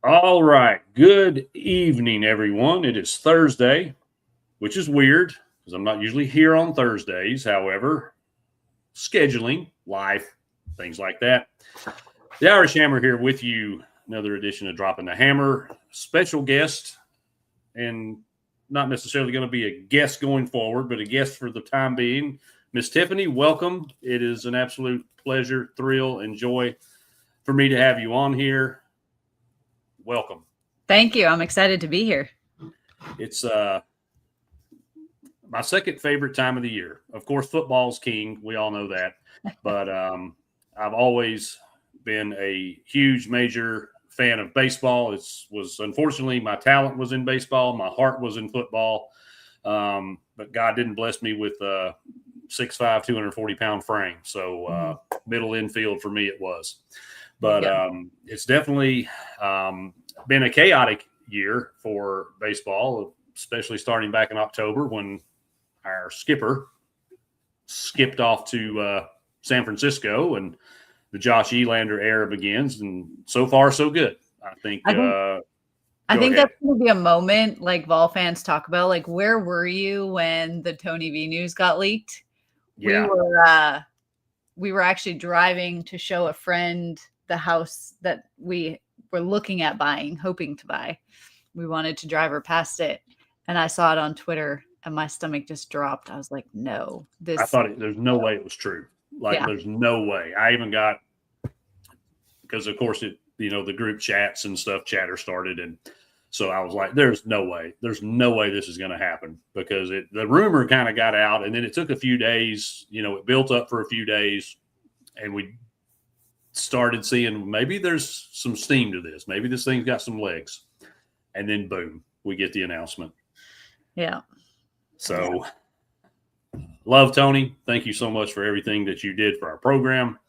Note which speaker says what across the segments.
Speaker 1: All right. Good evening, everyone. It is Thursday, which is weird because I'm not usually here on Thursdays. However, scheduling, life, things like that. The Irish Hammer here with you. Another edition of Dropping the Hammer. Special guest, and not necessarily going to be a guest going forward, but a guest for the time being. Miss Tiffany, welcome. It is an absolute pleasure, thrill, and joy for me to have you on here. Welcome.
Speaker 2: Thank you. I'm excited to be here.
Speaker 1: It's my second favorite time of the year. Of course, football's king. We all know that. But I've always been a huge, major fan of baseball. Unfortunately, my talent was in baseball. My heart was in football. But God didn't bless me with 6'5", 240-pound frame. So middle infield for me it was. But it's definitely been a chaotic year for baseball, especially starting back in October when our skipper skipped off to San Francisco and the Josh Elander era begins. And so far, so good. I think
Speaker 2: that's going to be a moment like Vol fans talk about. Like, where were you when the Tony V news got leaked?
Speaker 1: Yeah.
Speaker 2: We were actually driving to show a friend the house that we were looking at buying, hoping to buy. We wanted to drive her past it. And I saw it on Twitter and my stomach just dropped. I was like, no,
Speaker 1: I thought there's no way it was true. There's no way. I even got, because of course the group chats and stuff, chatter started. And so I was like, there's no way this is going to happen, because the rumor kind of got out, and then it took a few days, it built up for a few days, and we started seeing maybe there's some steam to this. Maybe this thing's got some legs. And then boom, we get the announcement.
Speaker 2: Yeah.
Speaker 1: So love, Tony. Thank you so much for everything that you did for our program.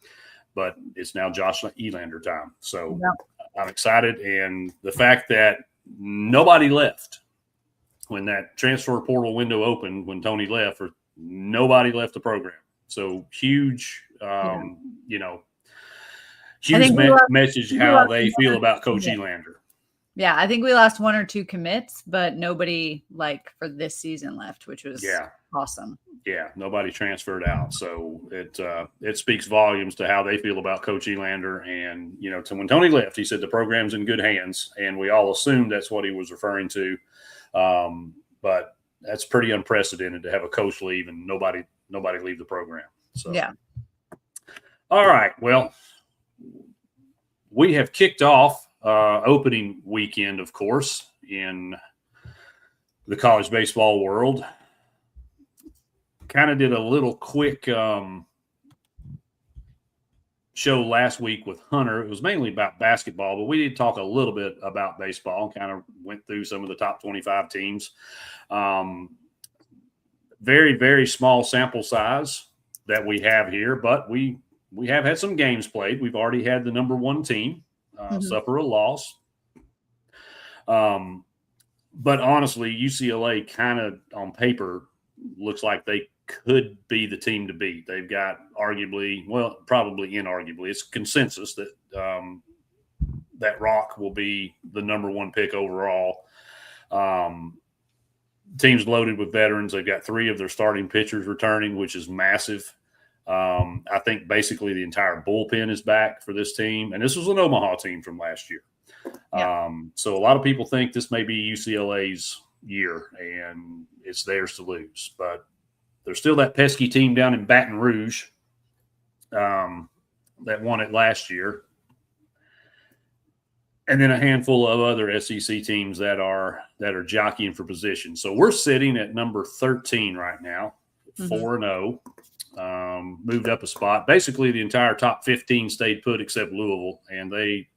Speaker 1: But it's now Josh Elander time. So I'm excited. And the fact that nobody left when that transfer portal window opened, when Tony left, or nobody left the program. So huge, huge message how they feel about Coach Elander.
Speaker 2: Yeah, I think we lost one or two commits, but nobody for this season left, which was awesome.
Speaker 1: Yeah, nobody transferred out. So it speaks volumes to how they feel about Coach Elander. And, when Tony left, he said the program's in good hands, and we all assumed that's what he was referring to. But that's pretty unprecedented to have a coach leave and nobody leave the program. So
Speaker 2: yeah.
Speaker 1: All right. Well, we have kicked off opening weekend, of course, in the college baseball world. Kind of did a little quick show last week with Hunter. It was mainly about basketball, but we did talk a little bit about baseball, kind of went through some of the top 25 teams. Very, very small sample size that we have here, but we have had some games played. We've already had the number one team suffer a loss. But honestly, UCLA kind of on paper looks like they could be the team to beat. They've got probably inarguably, it's consensus that that Rock will be the number one pick overall. Team's loaded with veterans. They've got 3 of their starting pitchers returning, which is massive. I think basically the entire bullpen is back for this team. And this was an Omaha team from last year.
Speaker 2: Yeah.
Speaker 1: So a lot of people think this may be UCLA's year and it's theirs to lose. But there's still that pesky team down in Baton Rouge that won it last year. And then a handful of other SEC teams that are jockeying for position. So we're sitting at number 13 right now, 4-0. Moved up a spot. Basically, the entire top 15 stayed put except Louisville, and they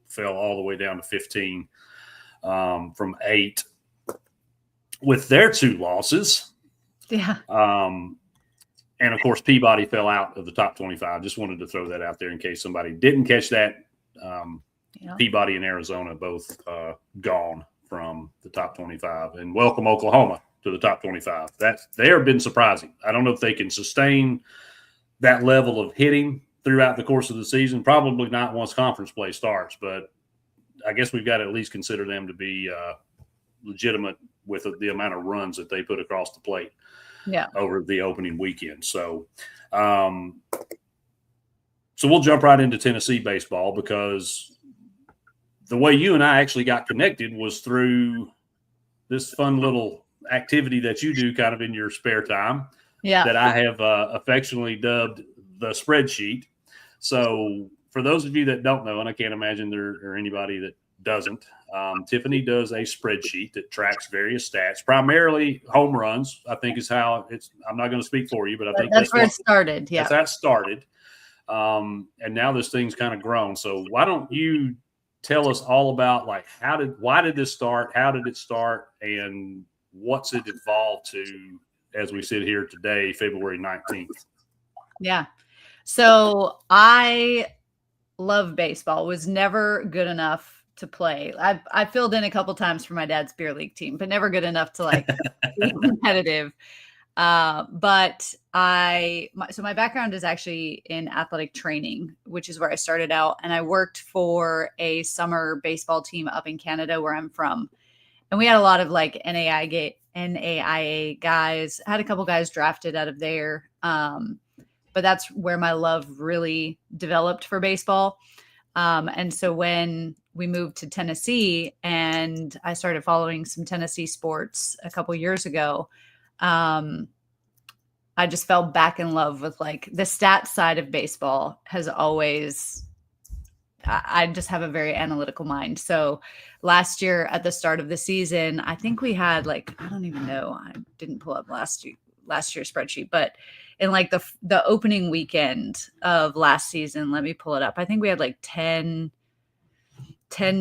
Speaker 1: fell all the way down to 15 from 8 with their 2 losses.
Speaker 2: Yeah.
Speaker 1: And, of course, Peabody fell out of the top 25. Just wanted to throw that out there in case somebody didn't catch that. Peabody and Arizona both gone from the top 25. And welcome Oklahoma to the top 25. They have been surprising. I don't know if they can sustain that level of hitting throughout the course of the season. Probably not once conference play starts, but I guess we've got to at least consider them to be legitimate with the amount of runs that they put across the plate over the opening weekend. So, so we'll jump right into Tennessee baseball, because the way you and I actually got connected was through this fun little activity that you do kind of in your spare time that I have affectionately dubbed the spreadsheet. So for those of you that don't know, and I can't imagine there are anybody that doesn't, Tiffany does a spreadsheet that tracks various stats, primarily home runs, I think is how it's, I'm not going to speak for you, but I think
Speaker 2: that's where it started. Yeah.
Speaker 1: That's how it started. And now this thing's kind of grown. So why don't you tell us all about, like, why did this start? How did it start? And what's it evolved to as we sit here today, February 19th?
Speaker 2: Yeah. So I love baseball, was never good enough to play. I filled in a couple times for my dad's beer league team, but never good enough to like be competitive. But so my background is actually in athletic training, which is where I started out. And I worked for a summer baseball team up in Canada where I'm from. And we had a lot of like NAIA guys, had a couple guys drafted out of there. But that's where my love really developed for baseball. And so when we moved to Tennessee and I started following some Tennessee sports a couple years ago, I just fell back in love with like the stats side of baseball. Has always, I just have a very analytical mind. So last year at the start of the season, I think we had like, I don't even know, I didn't pull up last year's spreadsheet, but in like the opening weekend of last season, let me pull it up. I think we had like 10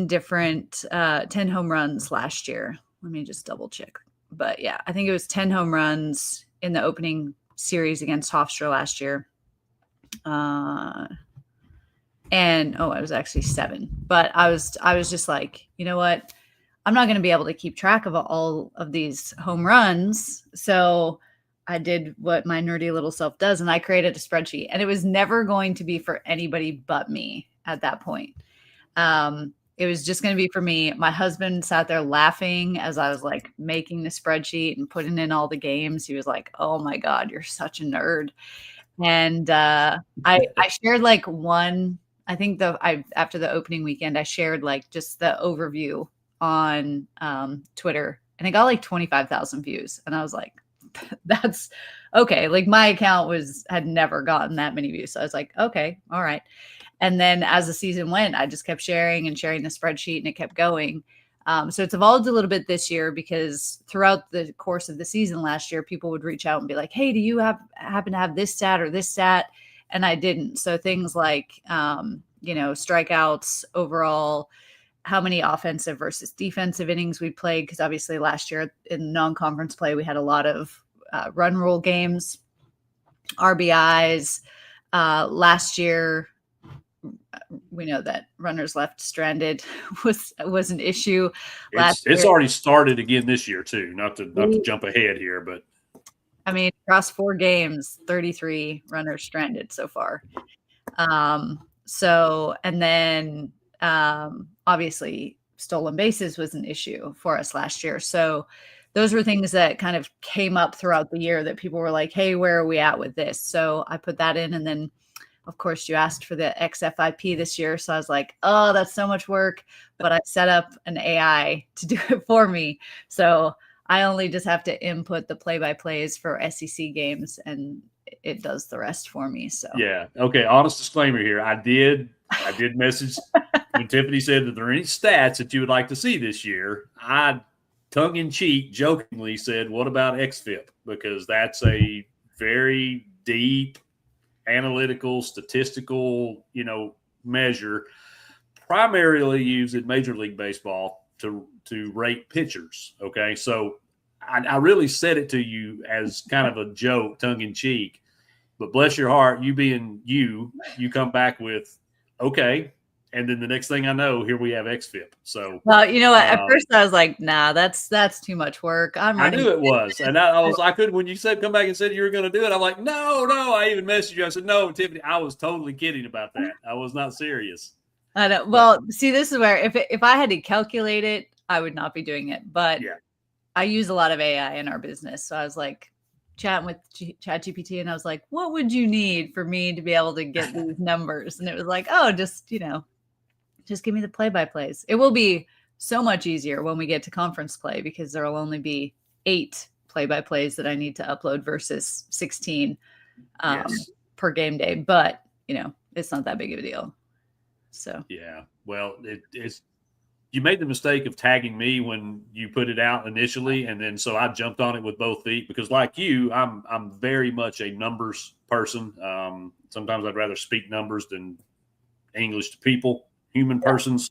Speaker 2: different 10 home runs last year. Let me just double check. But yeah, I think it was 10 home runs in the opening series against Hofstra last year. And it was actually 7. But I was just like, you know what? I'm not going to be able to keep track of all of these home runs. So I did what my nerdy little self does, and I created a spreadsheet. And it was never going to be for anybody but me at that point. It was just going to be for me. My husband sat there laughing as I was like making the spreadsheet and putting in all the games. He was like, "Oh my God, you're such a nerd." And I shared like one, I think after the opening weekend, I shared like just the overview on Twitter, and it got like 25,000 views. And I was like, that's okay. Like my account had never gotten that many views. So I was like, okay, all right. And then as the season went, I just kept sharing the spreadsheet, and it kept going. So it's evolved a little bit this year, because throughout the course of the season last year, people would reach out and be like, "Hey, do you happen to have this stat or this stat?" And I didn't. So things like, strikeouts overall, how many offensive versus defensive innings we played. Because obviously last year in non-conference play, we had a lot of run rule games, RBIs. Last year, we know that runners left stranded was an issue.
Speaker 1: It's already started again this year too. Not to jump ahead here, but
Speaker 2: I mean, across 4 games, 33 runners stranded so far. So, and then obviously stolen bases was an issue for us last year. So those were things that kind of came up throughout the year that people were like, "Hey, where are we at with this?" So I put that in, and then of course you asked for the XFIP this year. So I was like, "Oh, that's so much work," but I set up an AI to do it for me. So I only just have to input the play-by-plays for SEC games, and it does the rest for me. So
Speaker 1: yeah. Okay. Honest disclaimer here. I did message when Tiffany said that there are any stats that you would like to see this year. I tongue in cheek, jokingly said, "What about XFIP?" Because that's a very deep, analytical, statistical, measure, primarily used in Major League Baseball to rate pitchers. Okay, so I really said it to you as kind of a joke, tongue in cheek, but bless your heart, you being you come back with okay. And then the next thing I know, here we have XFIP. So,
Speaker 2: well, you know what? At first, I was like, "Nah, that's too much work."
Speaker 1: I knew it was, and I couldn't. When you come back and said you were going to do it, I'm like, no. I even messaged you. I said, "No, Tiffany, I was totally kidding about that. I was not serious."
Speaker 2: I don't. Well, see, this is where if I had to calculate it, I would not be doing it. But
Speaker 1: Yeah.
Speaker 2: I use a lot of AI in our business, so I was like chatting with ChatGPT, and I was like, "What would you need for me to be able to get these numbers?" And it was like, "Oh, just just give me the play-by-plays." It will be so much easier when we get to conference play because there will only be 8 play-by-plays that I need to upload versus 16
Speaker 1: Yes.
Speaker 2: per game day. But it's not that big of a deal. So
Speaker 1: Yeah. Well, it's you made the mistake of tagging me when you put it out initially, and then so I jumped on it with both feet because, like you, I'm very much a numbers person. Sometimes I'd rather speak numbers than English to people, human persons.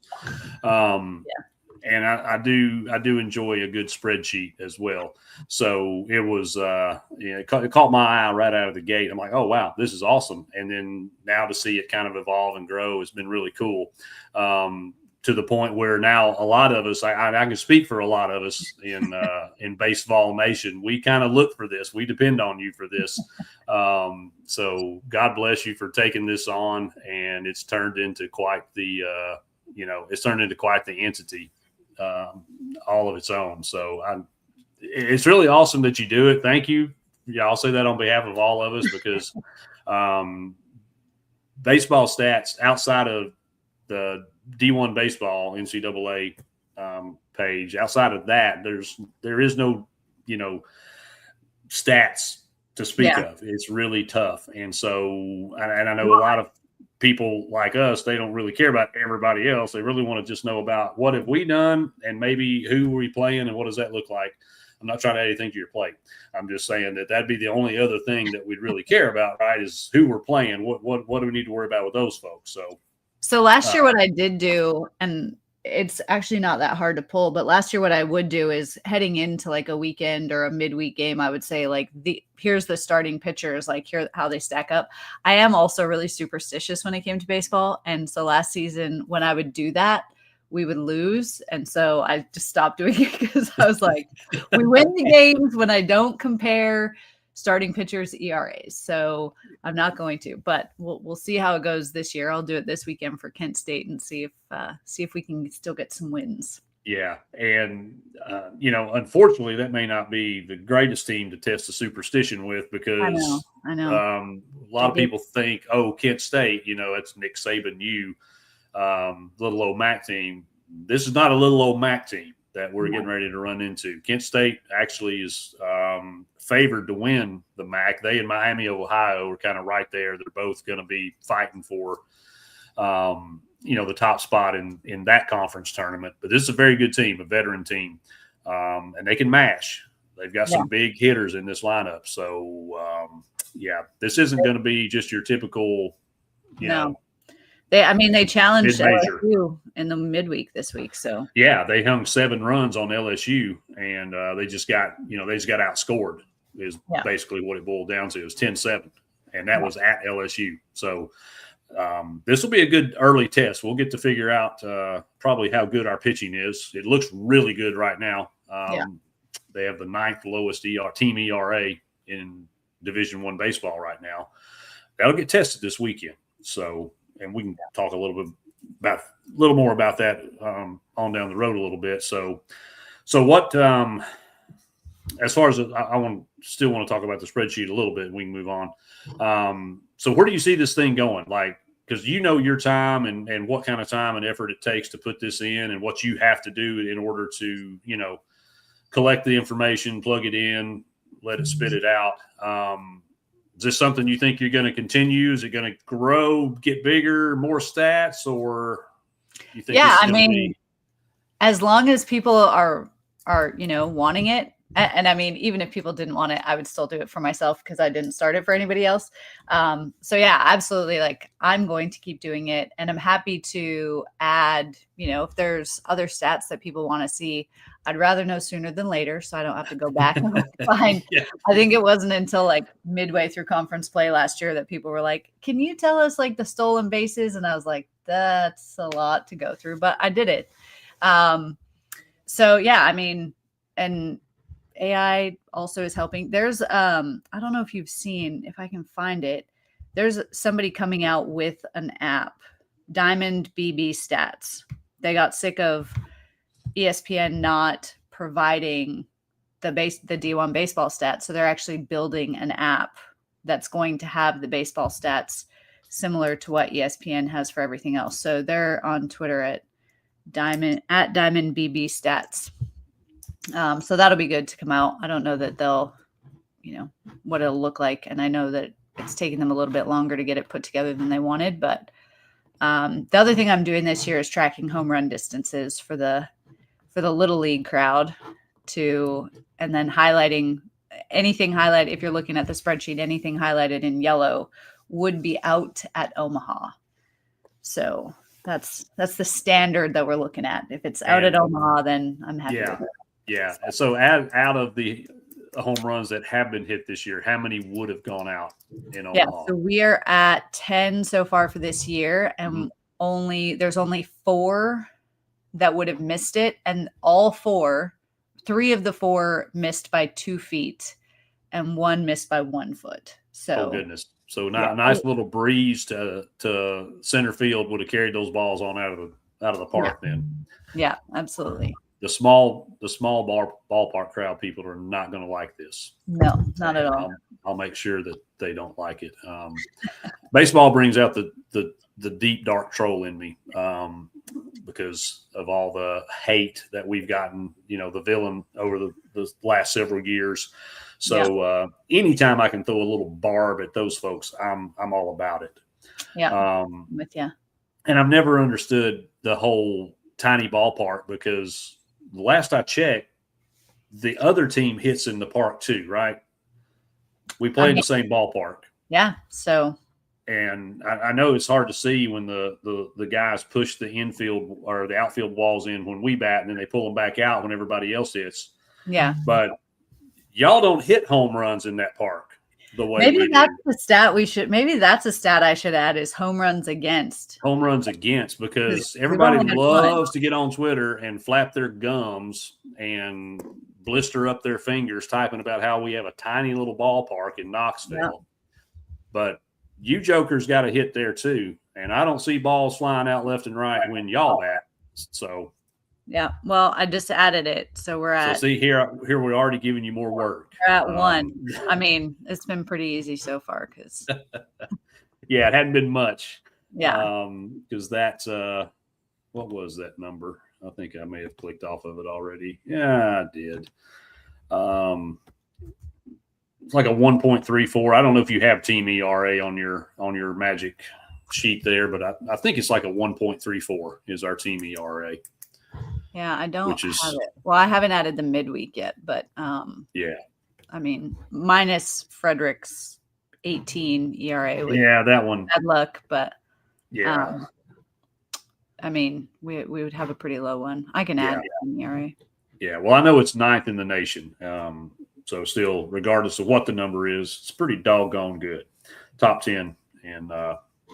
Speaker 1: And I do enjoy a good spreadsheet as well. So it was it caught my eye right out of the gate. I'm like, oh wow, this is awesome. And then now to see it kind of evolve and grow has been really cool. To the point where now a lot of us, I can speak for a lot of us in Baseball Nation, we kind of look for this. We depend on you for this. So God bless you for taking this on, and it's turned into quite the entity, all of its own. So it's really awesome that you do it. Thank you. Yeah, I'll say that on behalf of all of us because baseball stats outside of the D1 baseball NCAA page, outside of that, there is no stats to speak of. It's really tough, and so and I know a lot of people like us, they don't really care about everybody else. They really want to just know about what have we done and maybe who are we playing and what does that look like. I'm not trying to add anything to your plate. I'm just saying that'd be the only other thing that we'd really care about, right? Is who we're playing. What do we need to worry about with those folks?
Speaker 2: So last year, what I did do, and it's actually not that hard to pull, but last year, what I would do is heading into like a weekend or a midweek game, I would say like here's the starting pitchers, like here how they stack up. I am also really superstitious when it came to baseball. And so last season, when I would do that, we would lose. And so I just stopped doing it because I was like, we win the games when I don't compare starting pitchers ERAs. So I'm not going to, but we'll see how it goes this year. I'll do it this weekend for Kent State and see if we can still get some wins.
Speaker 1: Yeah, and unfortunately, that may not be the greatest team to test the superstition with because
Speaker 2: I know.
Speaker 1: A lot of people think, oh, Kent State, it's Nick Saban, little old MAC team. This is not a little old MAC team that we're getting ready to run into. Kent State actually is favored to win the MAC. They and Miami of Ohio are kind of right there. They're both going to be fighting for, the top spot in that conference tournament. But this is a very good team, a veteran team, and they can mash. They've got some big hitters in this lineup. So, this isn't going to be just your typical,
Speaker 2: They challenged LSU in the midweek this week. So
Speaker 1: yeah, they hung 7 runs on LSU, and they just got outscored. Is basically what it boiled down to. It was 10-7, and that was at LSU. So this will be a good early test. We'll get to figure out probably how good our pitching is. It looks really good right now. They have the 9th lowest team ERA in Division I baseball right now. That'll get tested this weekend. So. And we can talk a little more about that on down the road a little bit. So what? As far as I still want to talk about the spreadsheet a little bit, and we can move on. So where do you see this thing going? Like, because your time and what kind of time and effort it takes to put this in, and what you have to do in order to collect the information, plug it in, let it spit it out. Is this something you think you're going to continue? Is it going to grow, get bigger, more stats, or you think?
Speaker 2: Yeah, as long as people are wanting it, and I mean, even if people didn't want it, I would still do it for myself because I didn't start it for anybody else. So yeah, absolutely. Like I'm going to keep doing it, and I'm happy to add. If there's other stats that people want to see, I'd rather know sooner than later, so I don't have to go back and find. I think it wasn't until like midway through conference play last year that people were like, "Can you tell us like the stolen bases?" And I was like, "That's a lot to go through," but I did it. So yeah, I mean, and AI also is helping. There's I don't know if you've seen, if I can find it. There's somebody coming out with an app Diamond BB Stats. They got sick of ESPN not providing the D1 baseball stats, so they're actually building an app that's going to have the baseball stats similar to what ESPN has for everything else. So they're on Twitter at Diamond BB Stats. So that'll be good to come out. I don't know that they'll, what it'll look like, and I know that it's taking them a little bit longer to get it put together than they wanted. But the other thing I'm doing this year is tracking home run distances for the Little League crowd and then highlighting anything highlighted. If you're looking at the spreadsheet, anything highlighted in yellow would be out at Omaha. So that's the standard that we're looking at. If it's out at Omaha, then I'm happy with it.
Speaker 1: Yeah. So out of the home runs that have been hit this year, how many would have gone out in Omaha?
Speaker 2: Yeah, so we are at 10 so far for this year, and there's only 4 that would have missed it, and three of the 4 missed by 2 feet, and 1 missed by 1 foot. So,
Speaker 1: oh goodness! So a nice little breeze to center field would have carried those balls on out of the park. Then,
Speaker 2: yeah, absolutely.
Speaker 1: The small ballpark crowd people are not going to like this.
Speaker 2: No, not at all.
Speaker 1: I'll make sure that they don't like it. Baseball brings out the deep dark troll in me because of all the hate that we've gotten. The villain over the last several years. So anytime I can throw a little barb at those folks, I'm all about it.
Speaker 2: Yeah, with you.
Speaker 1: And I've never understood the whole tiny ballpark because the last I checked, the other team hits in the park too, right? We play in the same ballpark.
Speaker 2: Yeah. So.
Speaker 1: And I know it's hard to see when the guys push the infield or the outfield walls in when we bat, and then they pull them back out when everybody else hits.
Speaker 2: Yeah.
Speaker 1: But y'all don't hit home runs in that park the way
Speaker 2: maybe that's the stat we should. Maybe that's a stat I should add is home runs against.
Speaker 1: Home runs against, because everybody loves to get on Twitter and flap their gums and blister up their fingers typing about how we have a tiny little ballpark in Knoxville.
Speaker 2: Yeah.
Speaker 1: But you jokers got to hit there too. And I don't see balls flying out left and right when y'all bat. So
Speaker 2: yeah. Well, I just added it. So we're at.
Speaker 1: So see here we're already giving you more work.
Speaker 2: We're at 1. I mean, it's been pretty easy so far because.
Speaker 1: Yeah, it hadn't been much.
Speaker 2: Yeah.
Speaker 1: Because that's what was that number? I think I may have clicked off of it already. Yeah, I did. It's like a 1.34. I don't know if you have team ERA on your magic sheet there, but I think it's like a 1.34 is our team ERA.
Speaker 2: Yeah, I don't have it. Well, I haven't added the midweek yet, but
Speaker 1: yeah.
Speaker 2: I mean, minus Frederick's 18 ERA.
Speaker 1: Yeah, that one.
Speaker 2: Bad luck, but
Speaker 1: yeah.
Speaker 2: I mean, we would have a pretty low one. I can add an ERA.
Speaker 1: Yeah, well, I know it's 9th in the nation. So still, regardless of what the number is, it's pretty doggone good. Top 10 in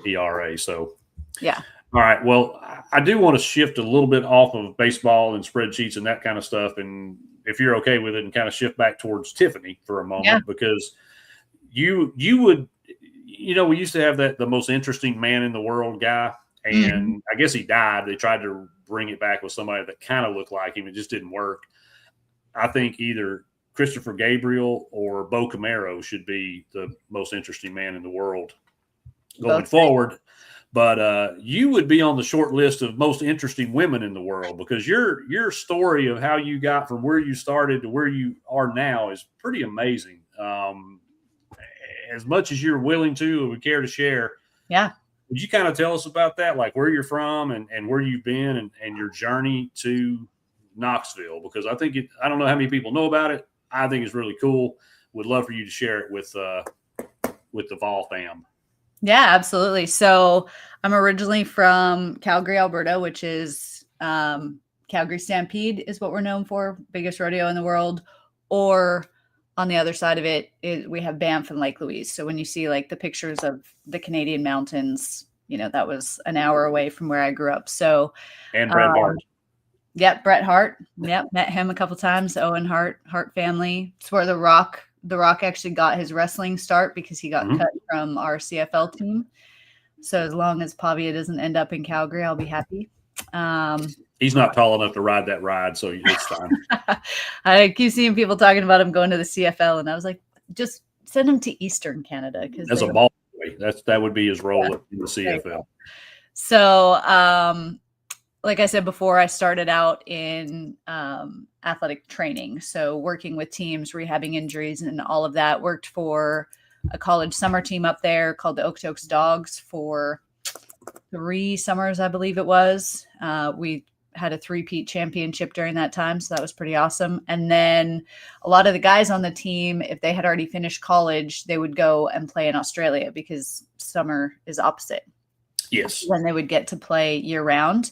Speaker 1: ERA. So
Speaker 2: yeah.
Speaker 1: All right. Well, I do want to shift a little bit off of baseball and spreadsheets and that kind of stuff. And if you're okay with it, and kind of shift back towards Tiffany for a moment, because you would, we used to have the most interesting man in the world guy. And I guess he died. They tried to bring it back with somebody that kind of looked like him. It just didn't work. I think either Christopher Gabriel or Bo Camaro should be the most interesting man in the world going forward. But you would be on the short list of most interesting women in the world, because your story of how you got from where you started to where you are now is pretty amazing. As much as you're willing to or would care to share.
Speaker 2: Yeah.
Speaker 1: Would you kind of tell us about that, like where you're from and where you've been and your journey to Knoxville? Because I think I don't know how many people know about it. I think it's really cool. Would love for you to share it with the Vol fam.
Speaker 2: Yeah, absolutely. So I'm originally from Calgary, Alberta, which is Calgary Stampede is what we're known for, biggest rodeo in the world. Or on the other side of it, we have Banff and Lake Louise. So when you see like the pictures of the Canadian mountains, that was an hour away from where I grew up. So
Speaker 1: and Bret Hart.
Speaker 2: Yep, Bret Hart. Yep, met him a couple times. Owen Hart family. It's where The Rock actually got his wrestling start, because he got cut from our CFL team. So as long as Pavia doesn't end up in Calgary, I'll be happy.
Speaker 1: He's not tall enough to ride that ride, so it's fine.
Speaker 2: I keep seeing people talking about him going to the CFL, and I was like, just send him to Eastern Canada.
Speaker 1: As a ball boy, that would be his role in the CFL.
Speaker 2: So, like I said before, I started out in athletic training. So working with teams, rehabbing injuries and all of that. Worked for a college summer team up there called the Okotoks Dogs for 3 summers, I believe it was. We had a 3-peat championship during that time. So that was pretty awesome. And then a lot of the guys on the team, if they had already finished college, they would go and play in Australia because summer is opposite.
Speaker 1: Yes.
Speaker 2: When they would get to play year round.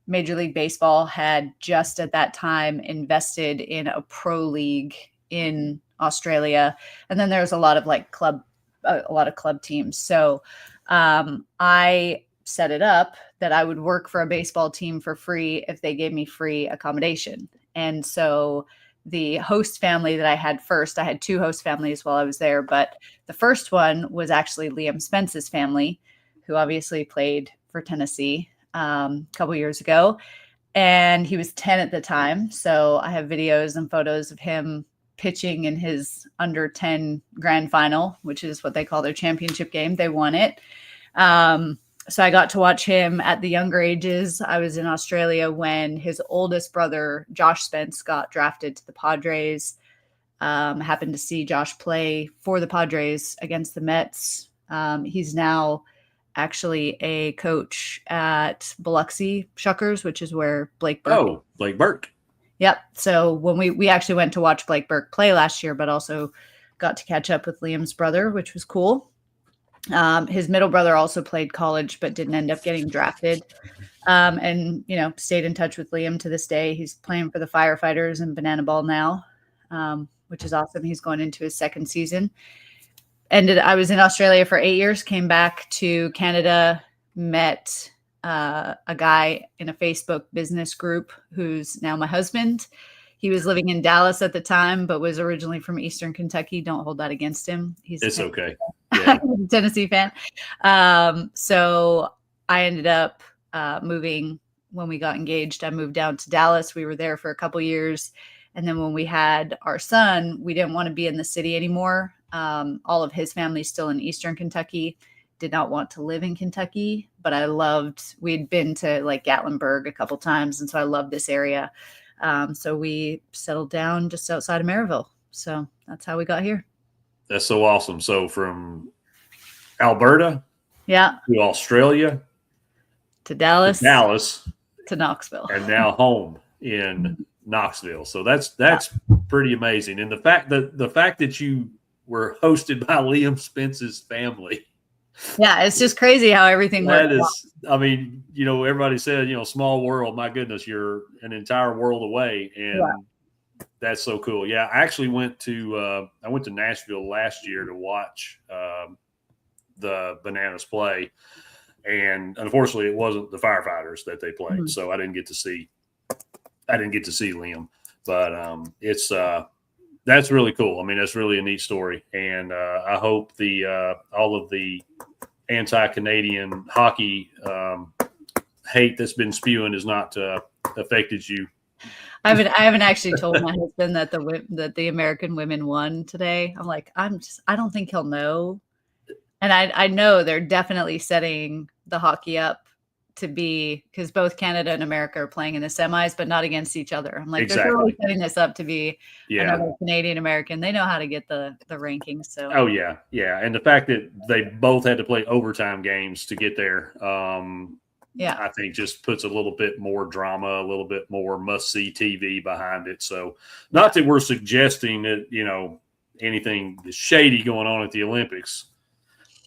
Speaker 2: Major League Baseball had just at that time invested in a pro league in Australia. And then there was a lot of club teams. So I set it up that I would work for a baseball team for free if they gave me free accommodation. And so the host family that I had first, I had 2 host families while I was there, but the first one was actually Liam Spence's family, who obviously played for Tennessee a couple years ago. And he was 10 at the time. So I have videos and photos of him pitching in his under 10 grand final, which is what they call their championship game. They won it. So I got to watch him at the younger ages. I was in Australia when his oldest brother, Josh Spence, got drafted to the Padres. Happened to see Josh play for the Padres against the Mets. He's now actually a coach at Biloxi Shuckers, which is where Blake Burke.
Speaker 1: Oh, Blake Burke.
Speaker 2: Yep. So when we actually went to watch Blake Burke play last year, but also got to catch up with Liam's brother, which was cool. His middle brother also played college, but didn't end up getting drafted. And, stayed in touch with Liam to this day. He's playing for the Firefighters and Banana Ball now, which is awesome. He's going into his 2nd season. I was in Australia for 8 years, came back to Canada, met a guy in a Facebook business group who's now my husband. He was living in Dallas at the time, but was originally from Eastern Kentucky. Don't hold that against him.
Speaker 1: It's okay.
Speaker 2: Yeah. He's a Tennessee fan. So I ended up moving when we got engaged. I moved down to Dallas. We were there for a couple years. And then when we had our son, we didn't want to be in the city anymore. All of his family's still in Eastern Kentucky. Did not want to live in Kentucky, but we'd been to like Gatlinburg a couple times. And so I loved this area. So we settled down just outside of Maryville. So that's how we got here.
Speaker 1: That's so awesome. So from Alberta
Speaker 2: to
Speaker 1: Australia
Speaker 2: to Dallas to Knoxville.
Speaker 1: And now home in Knoxville. So that's pretty amazing. And the fact that you were hosted by Liam Spence's family.
Speaker 2: Yeah, it's just crazy how everything works.
Speaker 1: Everybody said, small world. My goodness, you're an entire world away, and that's so cool. Yeah, I actually went to Nashville last year to watch the Bananas play, and unfortunately, it wasn't the Firefighters that they played, so I didn't get to see Liam. But it's that's really cool. I mean, that's really a neat story, and I hope all of the anti-Canadian hockey hate that's been spewing has not affected you.
Speaker 2: I haven't actually told my husband that the American women won today. I'm like, I don't think he'll know, and I know they're definitely setting the hockey up to be, because both Canada and America are playing in the semis, but not against each other. I'm like,
Speaker 1: exactly.
Speaker 2: They're really setting this up to be another Canadian American. They know how to get the rankings. So
Speaker 1: and the fact that they both had to play overtime games to get there, I think just puts a little bit more drama, a little bit more must-see TV behind it. So not that we're suggesting that anything shady going on at the Olympics.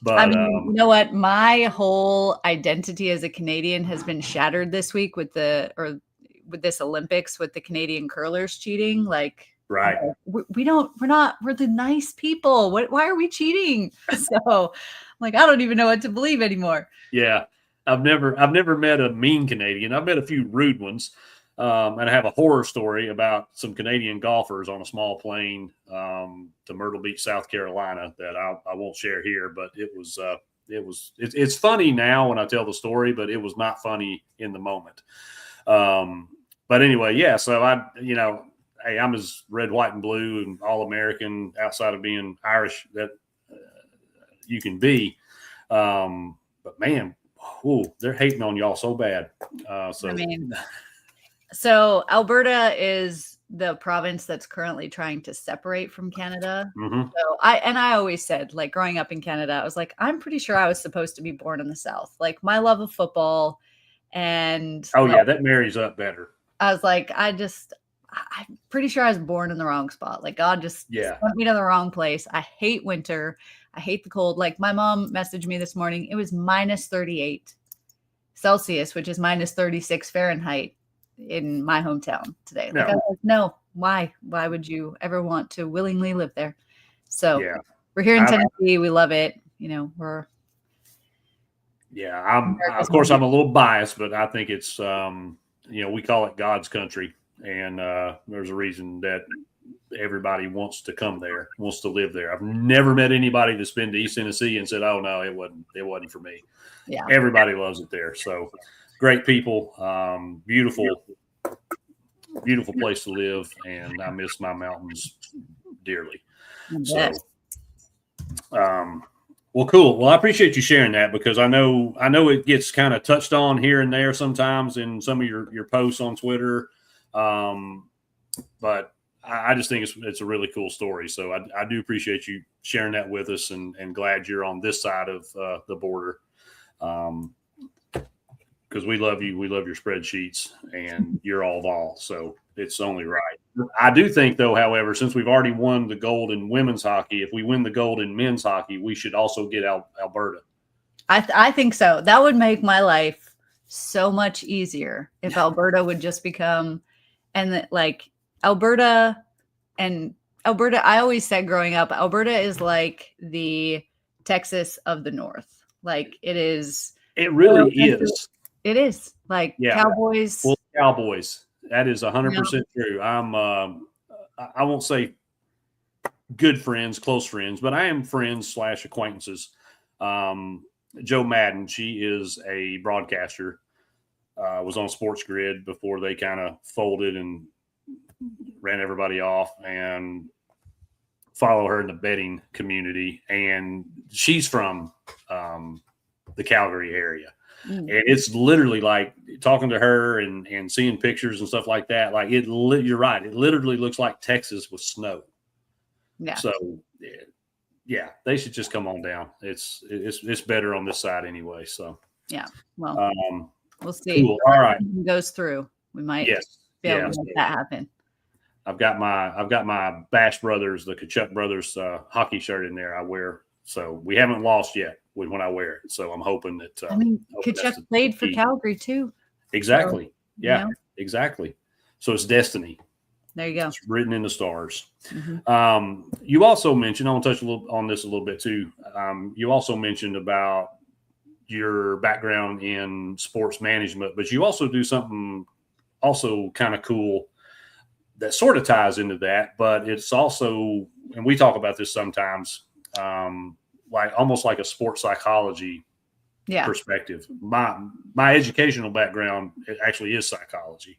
Speaker 1: But
Speaker 2: I mean, you know what? My whole identity as a Canadian has been shattered this week with this Olympics with the Canadian curlers cheating. Like,
Speaker 1: right?
Speaker 2: We're the nice people. Why are we cheating? So, like, I don't even know what to believe anymore.
Speaker 1: Yeah, I've never met a mean Canadian. I've met a few rude ones. And I have a horror story about some Canadian golfers on a small plane to Myrtle Beach, South Carolina, that I won't share here, but it was it's funny now when I tell the story, but it was not funny in the moment. But anyway, yeah. So hey, I'm as red, white, and blue and all American outside of being Irish that you can be. But man, they're hating on y'all so bad.
Speaker 2: So Alberta is the province that's currently trying to separate from Canada.
Speaker 1: Mm-hmm.
Speaker 2: So I always said, like, growing up in Canada, I was like, I'm pretty sure I was supposed to be born in the South. Like, my love of football and
Speaker 1: that marries up better.
Speaker 2: I was like, I'm pretty sure I was born in the wrong spot. Like, God just sent me to the wrong place. I hate winter. I hate the cold. Like, my mom messaged me this morning. It was minus 38 Celsius, which is minus 36 Fahrenheit in my hometown today. Like, I was like, no, why? Why would you ever want to willingly live there? So we're here in Tennessee. We love it. We're.
Speaker 1: Yeah, of course, I'm a little biased, but I think it's, we call it God's country. And there's a reason that everybody wants to come there, wants to live there. I've never met anybody that's been to East Tennessee and said, oh, no, it wasn't for me.
Speaker 2: Yeah.
Speaker 1: Everybody loves it there. So great people, beautiful place to live. And I miss my mountains dearly. So, well, cool. Well, I appreciate you sharing that because I know it gets kind of touched on here and there sometimes in some of your posts on Twitter. But I just think it's a really cool story. So I do appreciate you sharing that with us and glad you're on this side of the border. Because we love you. We love your spreadsheets and you're all Vol. So it's only right. I do think, though, however, since we've already won the gold in women's hockey, if we win the gold in men's hockey, we should also get Alberta.
Speaker 2: I think so. That would make my life so much easier if Alberta would just become, and like Alberta, I always said growing up, Alberta is like the Texas of the North. Like it is.
Speaker 1: It really is.
Speaker 2: It is like Cowboys.
Speaker 1: Well, Cowboys. That is 100% true. I'm, I won't say good friends, close friends, but I am friends / acquaintances. Joe Madden, she is a broadcaster, was on Sports Grid before they kind of folded and ran everybody off, and follow her in the betting community. And she's from the Calgary area. And it's literally like talking to her and seeing pictures and stuff like that. Like you're right. It literally looks like Texas with snow.
Speaker 2: Yeah.
Speaker 1: So yeah, they should just come on down. It's better on this side anyway. So
Speaker 2: yeah. Well, we'll see.
Speaker 1: Cool. All right.
Speaker 2: It goes through. We might be able to make that happen.
Speaker 1: I've got my Bash Brothers, the Kachuk Brothers hockey shirt in there I wear. So we haven't lost yet when I wear it. So I'm hoping that
Speaker 2: Kachuk played for Calgary too.
Speaker 1: Exactly. So, yeah, exactly. So it's destiny.
Speaker 2: There you go.
Speaker 1: It's written in the stars. Mm-hmm. You also mentioned, I want to touch on this a little bit too. You also mentioned about your background in sports management, but you also do something also kind of cool that sort of ties into that, but it's also, and we talk about this sometimes, like almost like a sports psychology perspective. My educational background actually is psychology.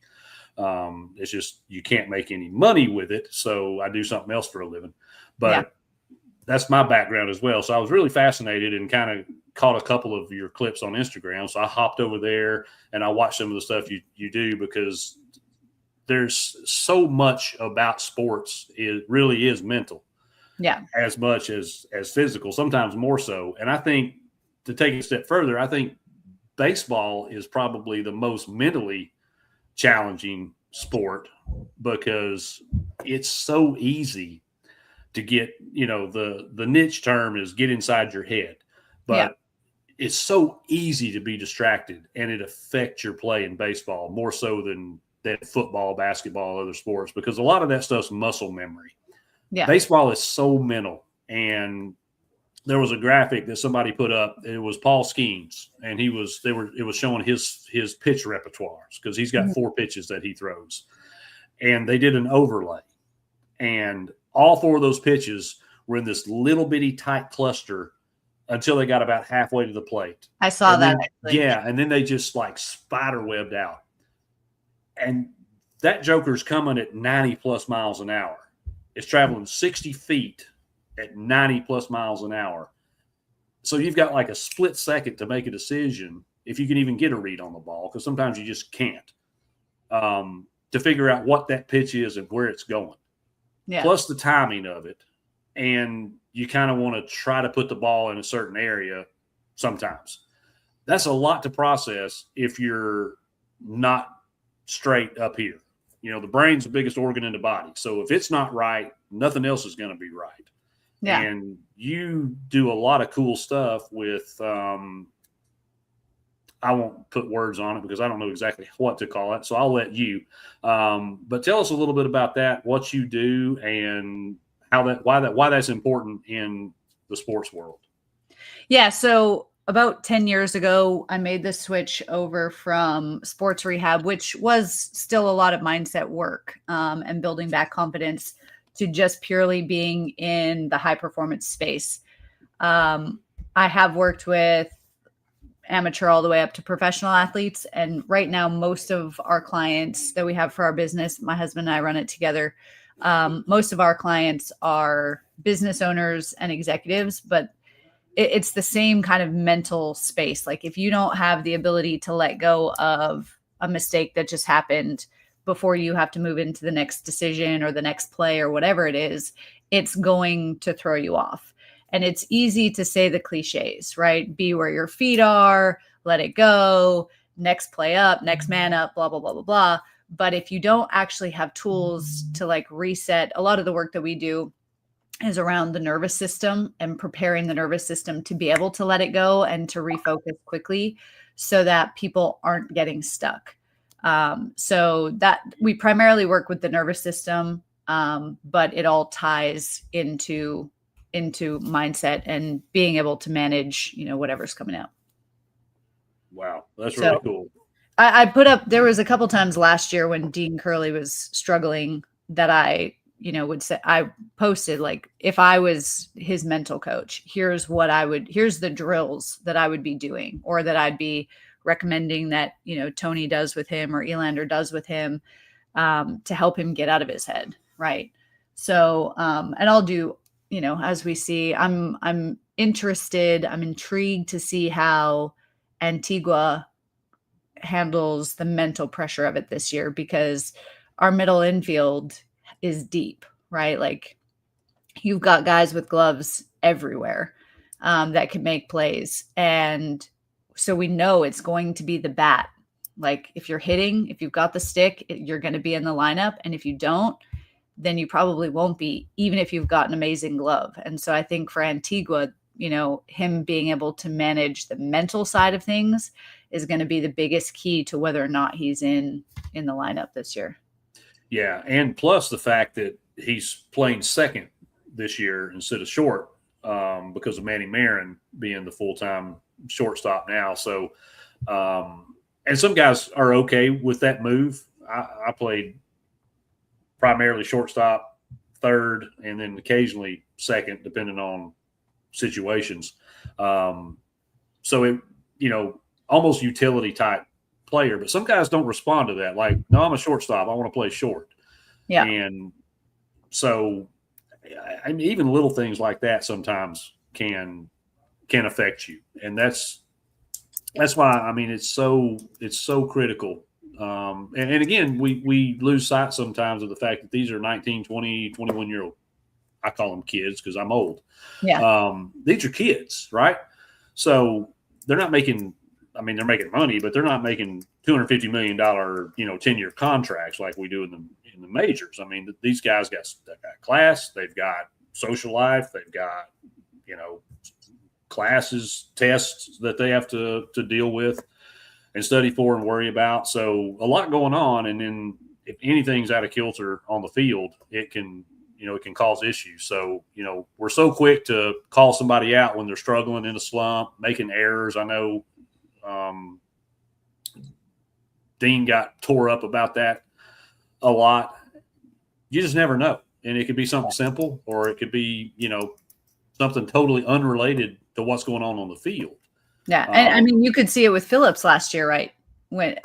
Speaker 1: It's just you can't make any money with it, so I do something else for a living. But that's my background as well. So I was really fascinated and kind of caught a couple of your clips on Instagram. So I hopped over there and I watched some of the stuff you do, because there's so much about sports. It really is mental.
Speaker 2: Yeah.
Speaker 1: As much as physical, sometimes more so. And I think, to take it a step further, I think baseball is probably the most mentally challenging sport, because it's so easy to get, the niche term is get inside your head, but it's so easy to be distracted, and it affects your play in baseball more so than football, basketball, other sports, because a lot of that stuff's muscle memory.
Speaker 2: Yeah.
Speaker 1: Baseball is so mental. And there was a graphic that somebody put up. It was Paul Skeens, and it was showing his pitch repertoires, because he's got 4 pitches that he throws. And they did an overlay, and all 4 of those pitches were in this little bitty tight cluster until they got about halfway to the plate.
Speaker 2: I saw
Speaker 1: And
Speaker 2: that
Speaker 1: then,
Speaker 2: actually.
Speaker 1: yeah, and then they just like spider webbed out. And that joker's coming at 90 plus miles an hour. It's traveling 60 feet at 90 plus miles an hour. So you've got like a split second to make a decision, if you can even get a read on the ball, because sometimes you just can't, to figure out what that pitch is and where it's going.
Speaker 2: Yeah.
Speaker 1: Plus the timing of it. And you kind of want to try to put the ball in a certain area sometimes. That's a lot to process if you're not straight up here. The brain's the biggest organ in the body. So if it's not right, nothing else is going to be right.
Speaker 2: Yeah.
Speaker 1: And you do a lot of cool stuff with, I won't put words on it because I don't know exactly what to call it. So I'll let you. But tell us a little bit about that, what you do, and why that's important in the sports world.
Speaker 2: Yeah. So about 10 years ago, I made the switch over from sports rehab, which was still a lot of mindset work, and building back confidence, to just purely being in the high performance space. I have worked with amateur all the way up to professional athletes. And right now, most of our clients that we have for our business, my husband and I run it together. Most of our clients are business owners and executives, but it's the same kind of mental space. Like if you don't have the ability to let go of a mistake that just happened before you have to move into the next decision or the next play or whatever it is, it's going to throw you off. And it's easy to say the cliches, right? Be where your feet are, let it go, next play up, next man up, blah, blah, blah, blah, blah. But if you don't actually have tools to like reset, a lot of the work that we do is around the nervous system and preparing the nervous system to be able to let it go and to refocus quickly so that people aren't getting stuck. So that we primarily work with the nervous system, but it all ties into mindset and being able to manage, whatever's coming out.
Speaker 1: Wow. That's really cool.
Speaker 2: I put up, there was a couple times last year when Dean Curley was struggling that I would say, I posted like, if I was his mental coach, here's the drills that I would be doing, or that I'd be recommending that, Tony does with him or Elander does with him, to help him get out of his head. Right. So, and I'll do, as we see, I'm interested, I'm intrigued to see how Antigua handles the mental pressure of it this year, because our middle infield is deep, right? Like you've got guys with gloves everywhere, that can make plays. And so we know it's going to be the bat. Like if you're hitting, if you've got the stick, you're going to be in the lineup. And if you don't, then you probably won't be, even if you've got an amazing glove. And so I think for Antigua, him being able to manage the mental side of things is going to be the biggest key to whether or not he's in the lineup this year.
Speaker 1: Yeah. And plus the fact that he's playing second this year instead of short, because of Manny Marin being the full-time shortstop now. So, and some guys are okay with that move. I played primarily shortstop, third, and then occasionally second, depending on situations. So it, almost utility type player, but some guys don't respond to that. Like, no, I'm a shortstop. I want to play short.
Speaker 2: Yeah.
Speaker 1: And so, I mean, even little things like that sometimes can affect you. And that's why, I mean, it's so critical. And again, we lose sight sometimes of the fact that these are 19, 20, 21-year-old, I call them kids because I'm old.
Speaker 2: Yeah.
Speaker 1: These are kids, right? So they're not making, they're making money, but they're not making $250 million, 10-year contracts like we do in the majors. I mean, these guys they've got class, they've got social life, they've got, classes, tests that they have to deal with and study for and worry about. So a lot going on. And then if anything's out of kilter on the field, it can cause issues. So, we're so quick to call somebody out when they're struggling in a slump, making errors. I know Dean got tore up about that a lot. You just never know. And it could be something simple, or it could be, something totally unrelated to what's going on the field.
Speaker 2: Yeah. And I mean, you could see it with Phillips last year, right? When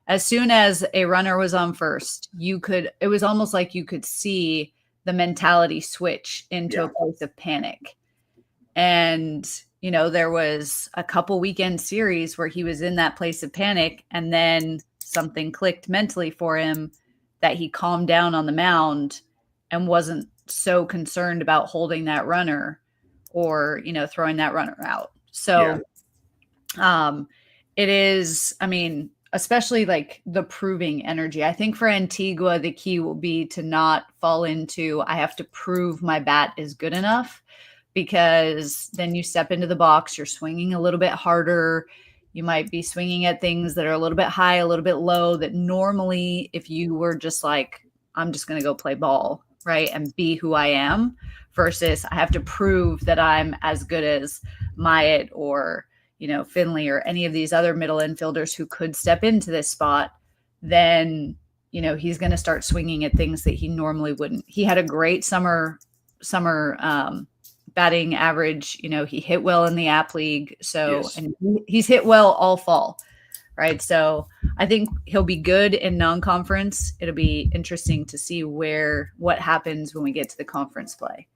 Speaker 2: as soon as a runner was on first, it was almost like you could see the mentality switch into a place of panic. And, there was a couple weekend series where he was in that place of panic, and then something clicked mentally for him that he calmed down on the mound and wasn't so concerned about holding that runner or, throwing that runner out. So, it is, I mean, especially like the proving energy. I think for Antigua, the key will be to not fall into, I have to prove my bat is good enough, because then you step into the box, you're swinging a little bit harder. You might be swinging at things that are a little bit high, a little bit low, that normally if you were just like, I'm just going to go play ball, right, and be who I am, versus I have to prove that I'm as good as Myatt or, Finley or any of these other middle infielders who could step into this spot, then, he's going to start swinging at things that he normally wouldn't. He had a great summer batting average. He hit well in the app league. So, yes. And he's hit well all fall. Right. So I think he'll be good in non-conference. It'll be interesting to see what happens when we get to the conference play.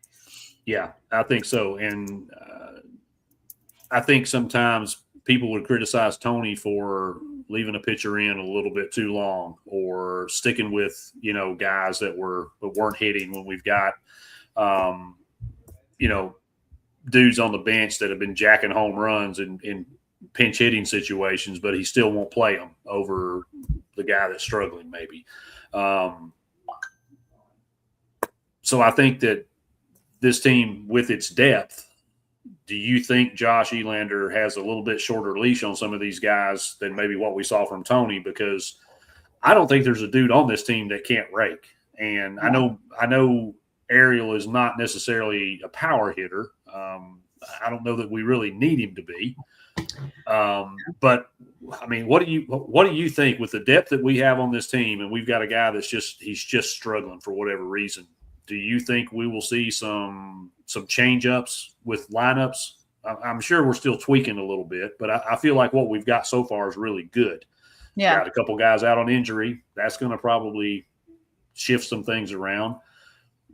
Speaker 1: Yeah, I think so. And I think sometimes people would criticize Tony for leaving a pitcher in a little bit too long, or sticking with, guys that weren't hitting, when we've got, dudes on the bench that have been jacking home runs in pinch hitting situations, but he still won't play them over the guy that's struggling maybe. So I think that this team, with its depth, do you think Josh Elander has a little bit shorter leash on some of these guys than maybe what we saw from Tony? Because I don't think there's a dude on this team that can't rake. And I know Ariel is not necessarily a power hitter. I don't know that we really need him to be. But I mean, what do you think with the depth that we have on this team, and we've got a guy he's just struggling for whatever reason? Do you think we will see some change-ups with lineups? I'm sure we're still tweaking a little bit, but I feel like what we've got so far is really good.
Speaker 2: Yeah.
Speaker 1: Got a couple guys out on injury. That's going to probably shift some things around.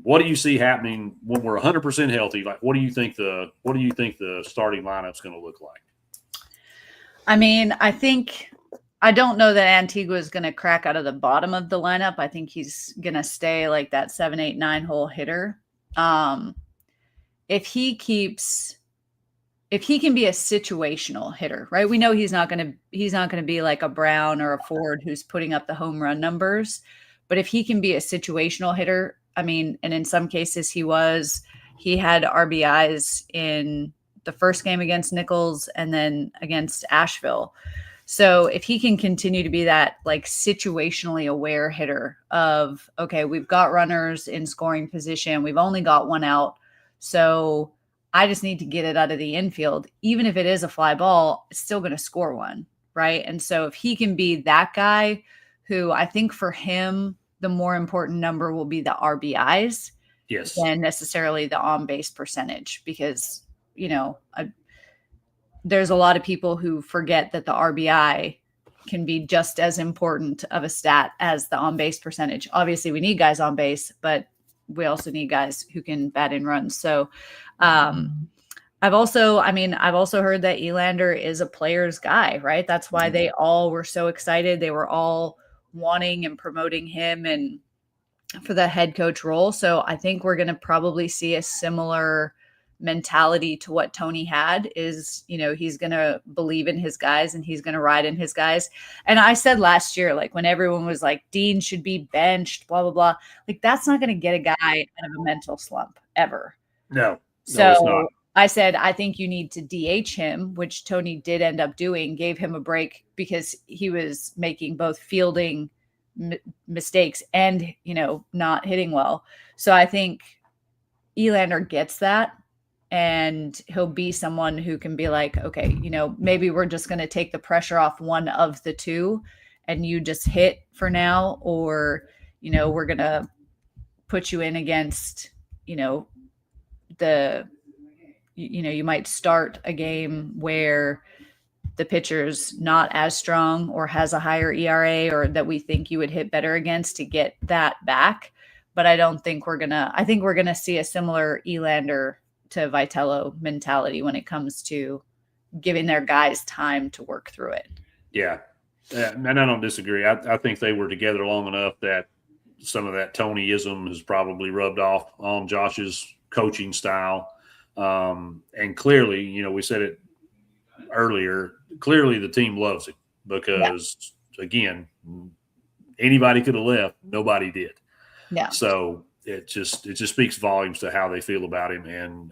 Speaker 1: What do you see happening when we're 100% healthy? Like, what do you think the starting lineup's going to look like?
Speaker 2: I mean, I don't know that Antigua is going to crack out of the bottom of the lineup. I think he's going to stay like that 7, 8, 9 hole hitter. If he can be a situational hitter, right? We know he's not going to be like a Brown or a Ford who's putting up the home run numbers, but if he can be a situational hitter, I mean, and in some cases he had RBIs in the first game against Nichols and then against Asheville. So if he can continue to be that like situationally aware hitter of, okay, we've got runners in scoring position, we've only got one out, so I just need to get it out of the infield. Even if it is a fly ball, it's still going to score one, right? And so if he can be that guy, who I think for him, the more important number will be the RBIs,
Speaker 1: yes,
Speaker 2: than necessarily the on-base percentage, because, there's a lot of people who forget that the RBI can be just as important of a stat as the on-base percentage. Obviously, we need guys on base, but we also need guys who can bat in runs. So I've also heard that Elander is a player's guy, right? That's why they all were so excited. They were all wanting and promoting him and for the head coach role. So I think we're going to probably see a similar mentality to what Tony had. Is, he's going to believe in his guys and he's going to ride in his guys. And I said last year, like when everyone was like, Dean should be benched, blah, blah, blah, like that's not going to get a guy out of a mental slump ever.
Speaker 1: No,
Speaker 2: so
Speaker 1: it's not.
Speaker 2: I said, I think you need to DH him, which Tony did end up doing, gave him a break because he was making both fielding mistakes and, not hitting well. So I think Elander gets that. And he'll be someone who can be like, okay, maybe we're just going to take the pressure off one of the two and you just hit for now, or, we're going to put you in against, the you might start a game where the pitcher's not as strong or has a higher ERA, or that we think you would hit better against to get that back. But I don't think I think we're going to see a similar Elander to Vitello mentality when it comes to giving their guys time to work through it.
Speaker 1: Yeah. And I don't disagree. I think they were together long enough that some of that Tonyism has probably rubbed off on Josh's coaching style. And clearly, we said it earlier, clearly the team loves it because, again, anybody could have left. Nobody did.
Speaker 2: Yeah.
Speaker 1: So it just speaks volumes to how they feel about him and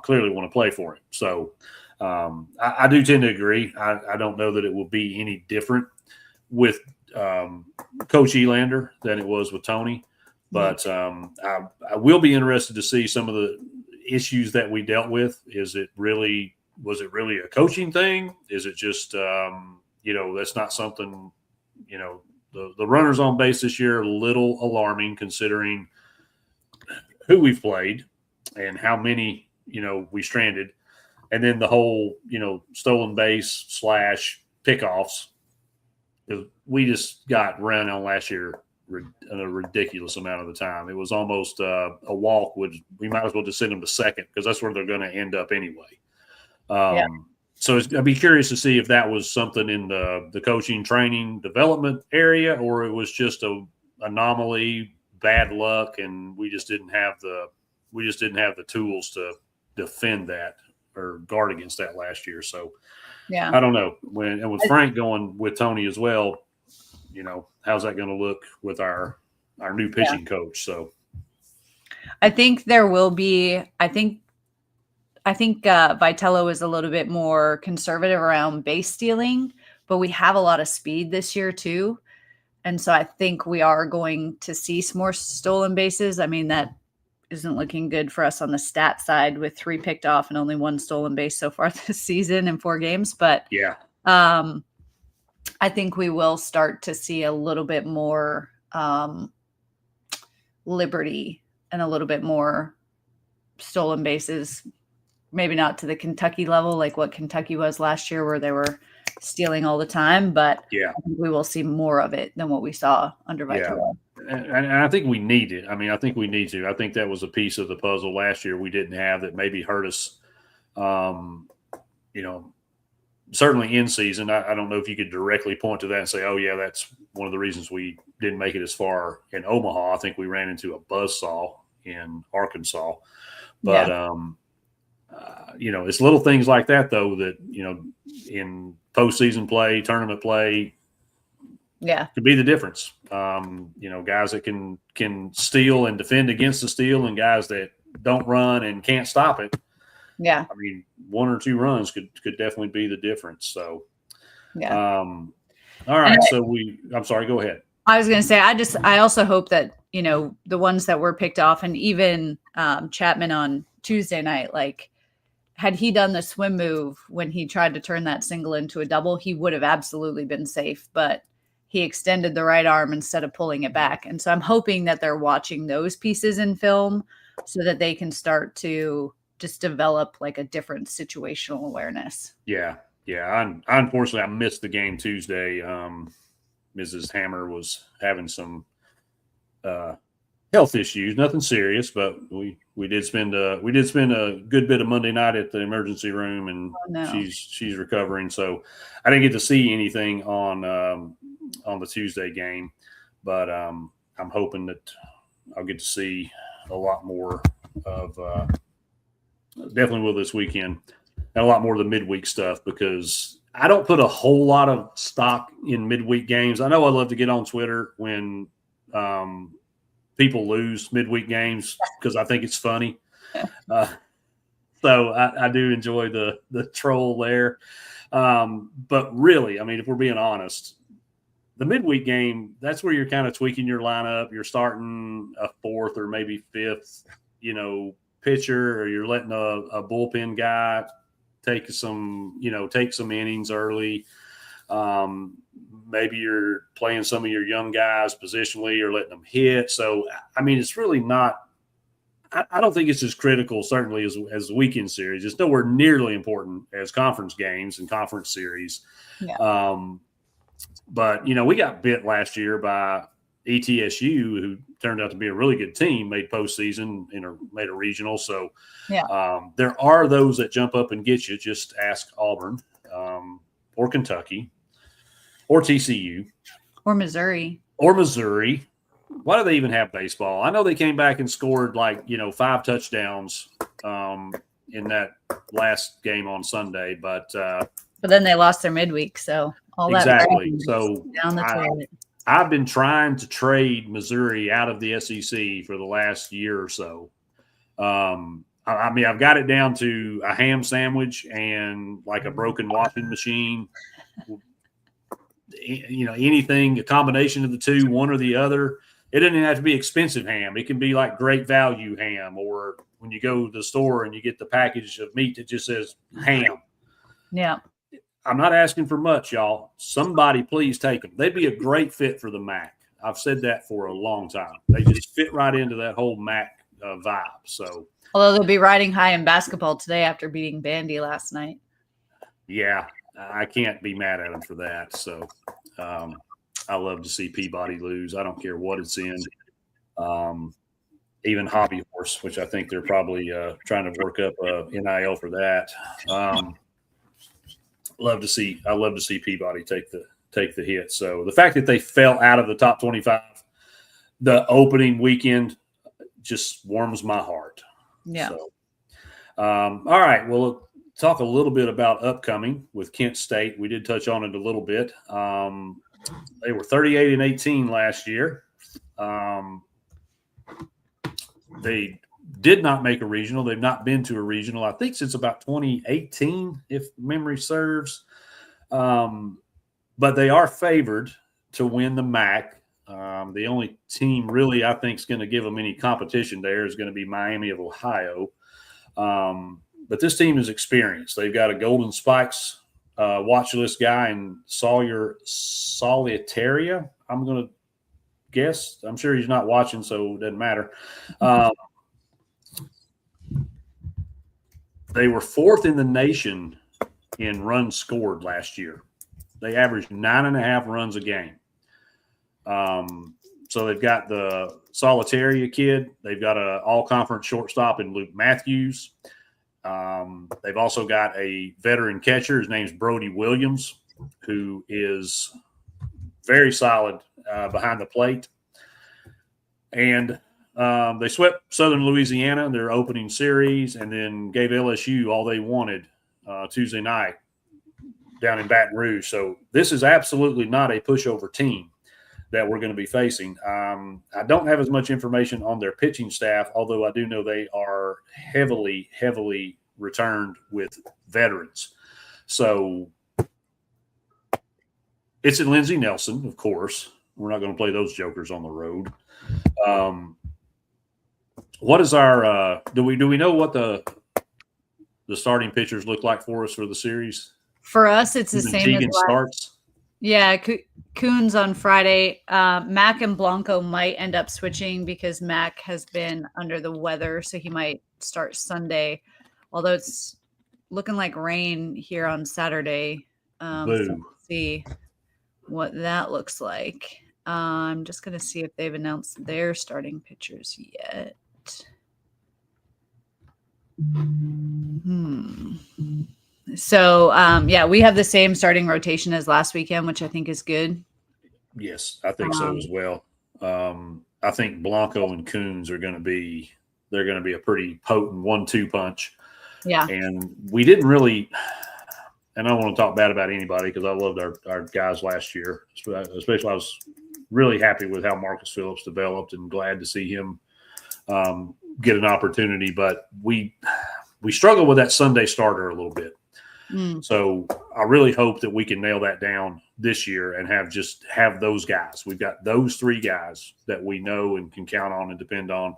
Speaker 1: clearly want to play for him. So I do tend to agree. I don't know that it will be any different with Coach Elander than it was with Tony, but I will be interested to see some of the issues that we dealt with. Was it really a coaching thing? Is it just that's not something the runners on base this year are a little alarming considering who we've played and how many we stranded. And then the whole, stolen base / pickoffs. We just got run on last year a ridiculous amount of the time. It was almost a walk. We might as well just send them to second because that's where they're going to end up anyway. So I'd be curious to see if that was something in the coaching, training, development area, or it was just a anomaly, bad luck, and we just didn't have the tools to defend that or guard against that last year. So I don't know. And with Frank going with Tony as well, how's that going to look with our new pitching coach? So
Speaker 2: I think there will be. I think Vitello is a little bit more conservative around base stealing, but we have a lot of speed this year too. And so I think we are going to see some more stolen bases. I mean, that isn't looking good for us on the stat side with 3 picked off and only 1 stolen base so far this season in 4 games. But I think we will start to see a little bit more liberty and a little bit more stolen bases. Maybe not to the Kentucky level, like what Kentucky was last year, where they were stealing all the time. But I think we will see more of it than what we saw under Vitello.
Speaker 1: And I think we need it. I mean, I think we need to. I think that was a piece of the puzzle last year we didn't have that maybe hurt us. Certainly in season. I don't know if you could directly point to that and say, oh, yeah, that's one of the reasons we didn't make it as far in Omaha. I think we ran into a buzzsaw in Arkansas. But, it's little things like that, though, that, in postseason play, tournament play, could be the difference. Guys that can steal and defend against the steal and guys that don't run and can't stop it.
Speaker 2: Yeah.
Speaker 1: I mean, 1 or 2 runs could definitely be the difference. So, all right. I'm sorry, go ahead.
Speaker 2: I was going to say, I also hope that, the ones that were picked off and even Chapman on Tuesday night, like, had he done the swim move when he tried to turn that single into a double, he would have absolutely been safe, but he extended the right arm instead of pulling it back. And so I'm hoping that they're watching those pieces in film so that they can start to just develop like a different situational awareness.
Speaker 1: Yeah. Unfortunately, I missed the game Tuesday. Mrs. Hammer was having some health issues, nothing serious, but we did spend a good bit of Monday night at the emergency room, and she's recovering. So I didn't get to see anything on the Tuesday game, but I'm hoping that I'll get to see a lot more of. Definitely will this weekend, and a lot more of the midweek stuff, because I don't put a whole lot of stock in midweek games. I know I love to get on Twitter when people lose midweek games because I think it's funny. So I do enjoy the troll there. But really, I mean, if we're being honest, the midweek game, that's where you're kind of tweaking your lineup. You're starting a 4th or maybe 5th, pitcher, or you're letting a bullpen guy take some innings early. Maybe you're playing some of your young guys positionally or letting them hit. So, I mean, it's really not I don't think it's as critical, certainly, as the weekend series. It's nowhere nearly important as conference games and conference series.
Speaker 2: Yeah.
Speaker 1: But, we got bit last year by ETSU, who turned out to be a really good team, made postseason, made a regional. So there are those that jump up and get you. Just ask Auburn or Kentucky or TCU.
Speaker 2: Or Missouri.
Speaker 1: Why do they even have baseball? I know they came back and scored 5 touchdowns in that last game on Sunday, but
Speaker 2: then they lost their midweek, so all
Speaker 1: exactly.
Speaker 2: that
Speaker 1: So
Speaker 2: down the toilet.
Speaker 1: I've been trying to trade Missouri out of the SEC for the last year or so. I've got it down to a ham sandwich and like a broken washing machine. Anything, a combination of the two, one or the other. It doesn't even have to be expensive ham. It can be like great value ham, or when you go to the store and you get the package of meat that just says ham.
Speaker 2: Yeah.
Speaker 1: I'm not asking for much, y'all. Somebody please take them. They'd be a great fit for the MAC. I've said that for a long time. They just fit right into that whole MAC vibe. So,
Speaker 2: although they'll be riding high in basketball today after beating Bandy last night.
Speaker 1: Yeah, I can't be mad at them for that. So, I love to see Peabody lose. I don't care what it's in. Even Hobby Horse, which I think they're probably trying to work up NIL for that. I love to see Peabody take the hit. So the fact that they fell out of the top 25 the opening weekend just warms my heart.
Speaker 2: Yeah.
Speaker 1: So, all right. Well, talk a little bit about upcoming with Kent State. We did touch on it a little bit. They were 38-18 last year. They did not make a regional. They've not been to a regional, I think, since about 2018, if memory serves. But they are favored to win the MAC. The only team really I think is going to give them any competition there is going to be Miami of Ohio. But this team is experienced. They've got a Golden Spikes watch list guy in Solitaria. I'm going to guess. I'm sure he's not watching, so it doesn't matter. They were 4th in the nation in runs scored last year. They averaged 9.5 runs a game. So they've got the Solitaria kid. They've got an all-conference shortstop in Luke Matthews. They've also got a veteran catcher. His name's Brody Williams, who is very solid behind the plate. And they swept Southern Louisiana in their opening series and then gave LSU all they wanted Tuesday night down in Baton Rouge. So this is absolutely not a pushover team that we're going to be facing. I don't have as much information on their pitching staff, although I do know they are heavily, heavily returned with veterans. So it's in Lindsey Nelson, of course. We're not going to play those jokers on the road. What is our do we know what the starting pitchers look like for us for the series?
Speaker 2: For us, it's the same
Speaker 1: as starts.
Speaker 2: Yeah, Coons on Friday. Mac and Blanco might end up switching because Mac has been under the weather, so he might start Sunday. Although it's looking like rain here on Saturday. So let's see what that looks like. I'm just going to see if they've announced their starting pitchers yet. So, we have the same starting rotation as last weekend, which I think is good.
Speaker 1: Yes, I think so as well. I think Blanco and Coons are going to be a pretty potent 1-2 punch.
Speaker 2: Yeah.
Speaker 1: And we didn't really – and I don't want to talk bad about anybody because I loved our guys last year. Especially I was really happy with how Marcus Phillips developed and glad to see him get an opportunity. But we struggle with that Sunday starter a little bit. So I really hope that we can nail that down this year and have those guys. We've got those 3 guys that we know and can count on and depend on.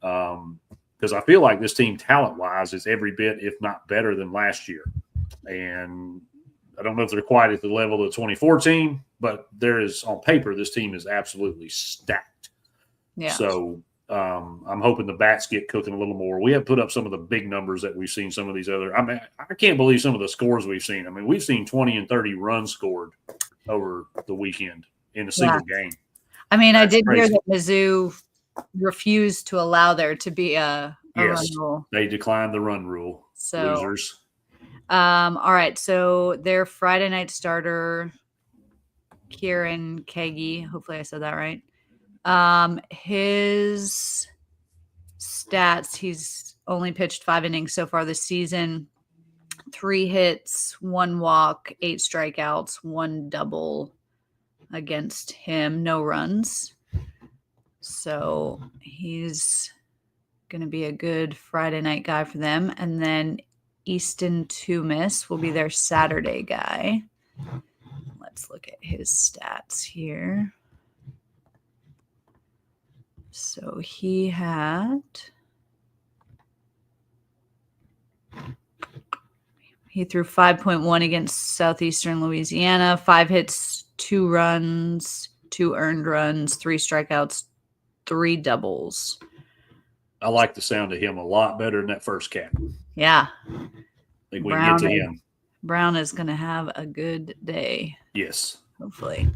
Speaker 1: Because I feel like this team talent-wise is every bit, if not better, than last year. And I don't know if they're quite at the level of the 2014, but there is on paper, this team is absolutely stacked.
Speaker 2: Yeah.
Speaker 1: So I'm hoping the bats get cooking a little more. We have put up some of the big numbers that we've seen some of these other. I mean, I can't believe some of the scores we've seen. I mean, we've seen 20 and 30 runs scored over the weekend in a single game.
Speaker 2: I mean,
Speaker 1: That's
Speaker 2: I did
Speaker 1: crazy.
Speaker 2: hear that Mizzou refused to allow there to be a run rule.
Speaker 1: They declined the run rule.
Speaker 2: So,
Speaker 1: losers.
Speaker 2: All right. So their Friday night starter, Kieran Kagi, hopefully I said that right. His stats, he's only pitched 5 innings so far this season. 3 hits, 1 walk, 8 strikeouts, 1 double against him, no runs. So he's going to be a good Friday night guy for them. And then Easton Toomis will be their Saturday guy. Let's look at his stats here. So he threw 5.1 against Southeastern Louisiana, 5 hits, 2 runs, 2 earned runs, 3 strikeouts, 3 doubles.
Speaker 1: I like the sound of him a lot better than that first cat.
Speaker 2: Yeah.
Speaker 1: I think we can get to him.
Speaker 2: Brown is going to have a good day.
Speaker 1: Yes.
Speaker 2: Hopefully.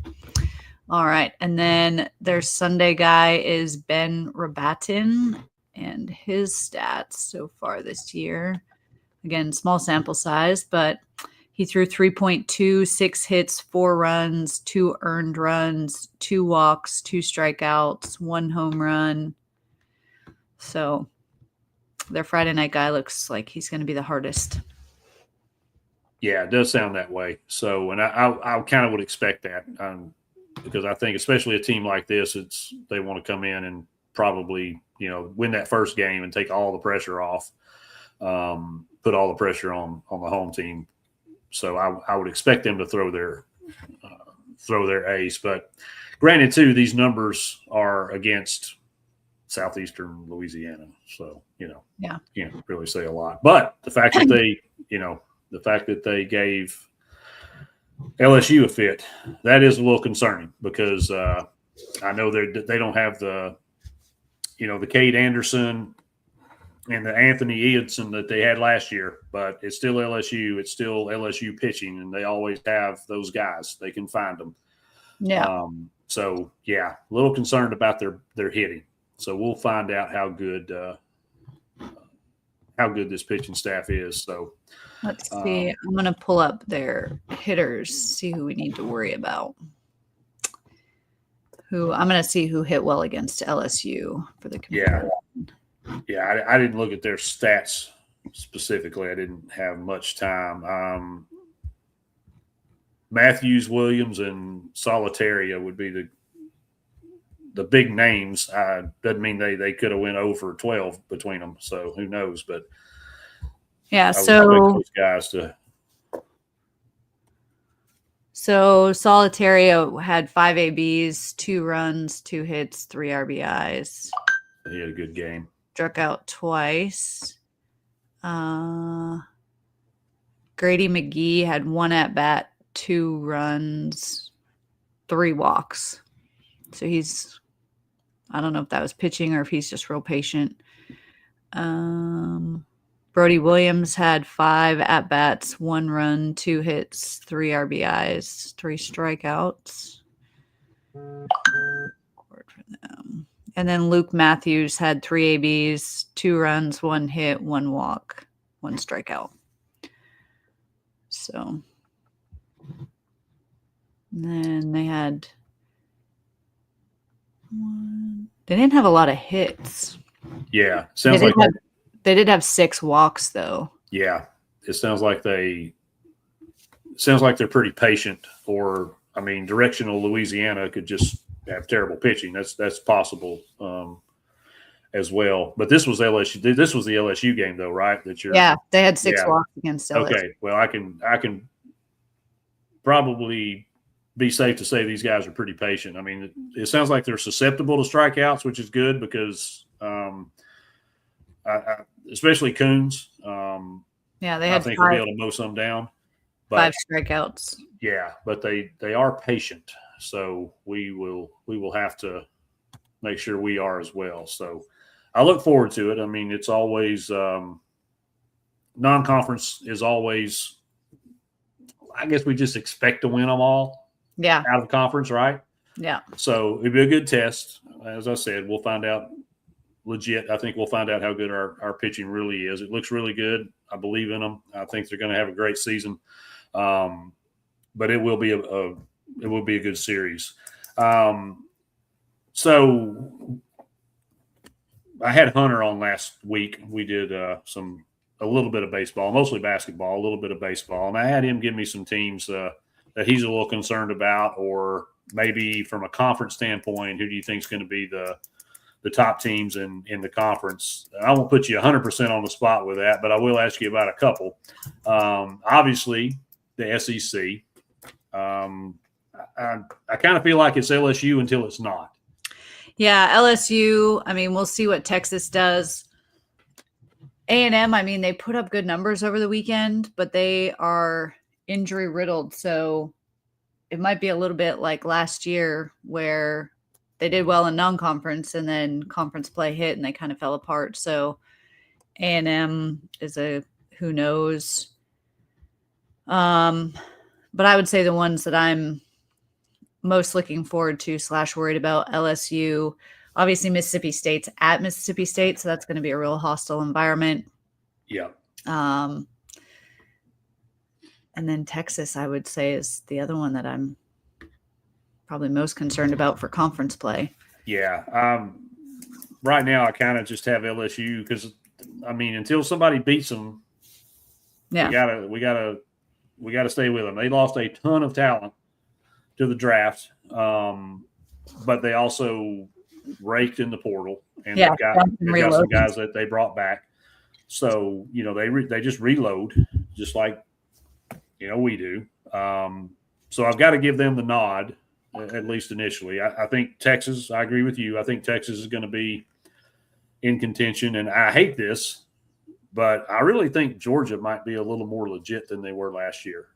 Speaker 2: All right. And then their Sunday guy is Ben Rabatin, and his stats so far this year, again, small sample size, but he threw 3.2, 6 hits, 4 runs, 2 earned runs, 2 walks, 2 strikeouts, 1 home run. So their Friday night guy looks like he's going to be the hardest.
Speaker 1: Yeah, it does sound that way. So, and I kind of would expect that because I think especially a team like this, they want to come in and probably, win that first game and take all the pressure off, put all the pressure on the home team. So I would expect them to throw their ace. But granted, too, these numbers are against Southeastern Louisiana. So, can't really say a lot. But the fact that they gave LSU a fit, that is a little concerning because I know they don't have the Cade Anderson and the Anthony Edson that they had last year, but it's still LSU. It's still LSU pitching, and they always have those guys. They can find them.
Speaker 2: Yeah.
Speaker 1: So, a little concerned about their hitting. So we'll find out how good this pitching staff is. So
Speaker 2: let's see. I'm going to pull up their hitters, see who we need to worry about. I'm going to see who hit well against LSU for the comparison.
Speaker 1: Yeah, I didn't look at their stats specifically. I didn't have much time. Matthews, Williams, and Solitaria would be the big names. Doesn't mean they could have went over 12 between them. So who knows? But
Speaker 2: yeah,
Speaker 1: those guys to.
Speaker 2: So Solitario had 5 ABs, 2 runs, 2 hits, 3 RBIs.
Speaker 1: He had a good game.
Speaker 2: Struck out twice. Grady McGee had 1 at bat, 2 runs, 3 walks. So I don't know if that was pitching or if he's just real patient. Brody Williams had 5 at bats, 1 run, 2 hits, 3 RBIs, 3 strikeouts. And then Luke Matthews had 3 ABs, 2 runs, 1 hit, 1 walk, 1 strikeout. So then they didn't have a lot of hits.
Speaker 1: Yeah,
Speaker 2: they did have 6 walks though.
Speaker 1: Yeah, it sounds like they're pretty patient. Or directional Louisiana could just have terrible pitching. That's possible as well. But this was LSU. This was the LSU game though, right?
Speaker 2: They had 6 walks against LSU.
Speaker 1: Okay, well I can probably be safe to say these guys are pretty patient. It sounds like they're susceptible to strikeouts, which is good because especially Coons.
Speaker 2: They had
Speaker 1: I think we'll be able to mow some down. But,
Speaker 2: 5 strikeouts.
Speaker 1: Yeah, but they are patient, so we will have to make sure we are as well. So I look forward to it. I mean, it's always non-conference is always. I guess we just expect to win them all.
Speaker 2: Yeah.
Speaker 1: Out of conference, right?
Speaker 2: Yeah.
Speaker 1: So it'd be a good test. As I said, we'll find out legit. I think we'll find out how good our pitching really is. It looks really good. I believe in them. I think they're going to have a great season. But it will be a good series. So I had Hunter on last week. We did a little bit of baseball, mostly basketball, a little bit of baseball, and I had him give me some teams that he's a little concerned about, or maybe from a conference standpoint, who do you think is going to be the top teams in the conference? I won't put you 100% on the spot with that, but I will ask you about a couple. Obviously, the SEC. I kind of feel like it's LSU until it's not.
Speaker 2: Yeah, LSU. I mean, we'll see what Texas does. A&M, I mean, they put up good numbers over the weekend, but they are injury riddled. So it might be a little bit like last year where they did well in non-conference and then conference play hit and they kind of fell apart. So A&M is a who knows. But I would say the ones that I'm most looking forward to / worried about, LSU. Obviously, Mississippi State's at Mississippi State, so that's going to be a real hostile environment.
Speaker 1: Yeah.
Speaker 2: And then Texas, I would say, is the other one that I'm probably most concerned about for conference play.
Speaker 1: Yeah. Right now, I kind of just have LSU because, I mean, until somebody beats them,
Speaker 2: yeah,
Speaker 1: we gotta stay with them. They lost a ton of talent to the draft, but they also raked in the portal, and they've got some guys that they brought back. So, they just reload just like, we do. So I've got to give them the nod, at least initially. I think Texas, I agree with you. I think Texas is going to be in contention, and I hate this, but I really think Georgia might be a little more legit than they were last year.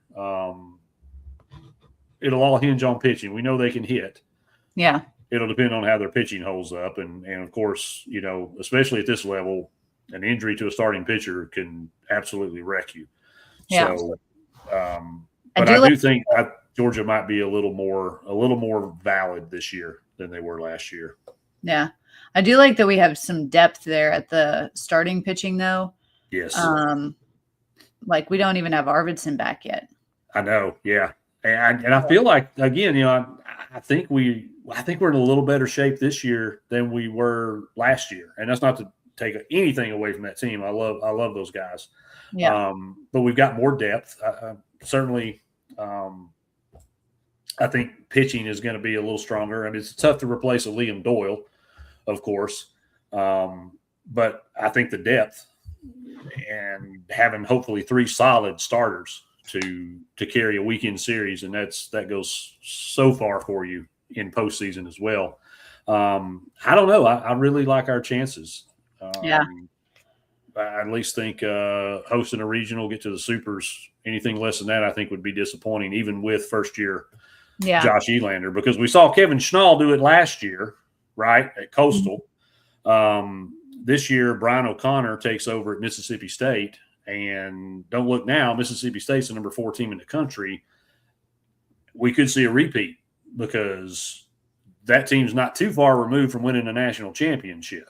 Speaker 1: It'll all hinge on pitching. We know they can hit.
Speaker 2: Yeah.
Speaker 1: It'll depend on how their pitching holds up. And of course, especially at this level, an injury to a starting pitcher can absolutely wreck you.
Speaker 2: Yeah.
Speaker 1: So, but I do think Georgia might be a little more valid this year than they were last year.
Speaker 2: Yeah. I do like that we have some depth there at the starting pitching, though.
Speaker 1: Yes.
Speaker 2: Like we don't even have Arvidsson back yet.
Speaker 1: I know. Yeah. And I feel like, again, I think we're in a little better shape this year than we were last year. And that's not to take anything away from that team. I love those guys.
Speaker 2: Yeah.
Speaker 1: But we've got more depth. Certainly, I think pitching is going to be a little stronger. I mean, it's tough to replace a Liam Doyle, of course. But I think the depth and having hopefully 3 solid starters to carry a weekend series, and that goes so far for you in postseason as well. I don't know. I really like our chances.
Speaker 2: Yeah.
Speaker 1: I at least think hosting a regional, get to the supers, anything less than that, I think would be disappointing, even with first-year Josh Elander, because we saw Kevin Schnall do it last year, right, at Coastal. This year, Brian O'Connor takes over at Mississippi State. And don't look now, Mississippi State's the number 4 team in the country. We could see a repeat because that team's not too far removed from winning a national championship.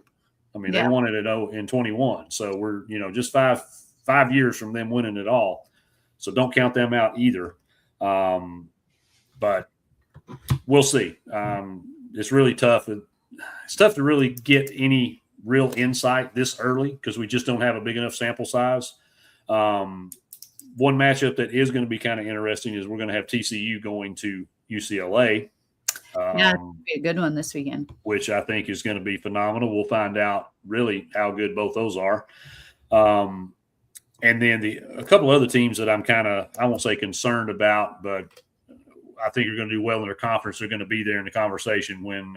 Speaker 1: I mean, they won it in 21. So we're, just five years from them winning it all. So don't count them out either. But we'll see. It's really tough. It's tough to really get any real insight this early because we just don't have a big enough sample size. One matchup that is going to be kind of interesting is we're going to have TCU going to UCLA.
Speaker 2: It'll be a good one this weekend.
Speaker 1: Which I think is going to be phenomenal. We'll find out really how good both those are. And then a couple other teams that I'm I won't say concerned about, but I think are going to do well in their conference. They're going to be there in the conversation when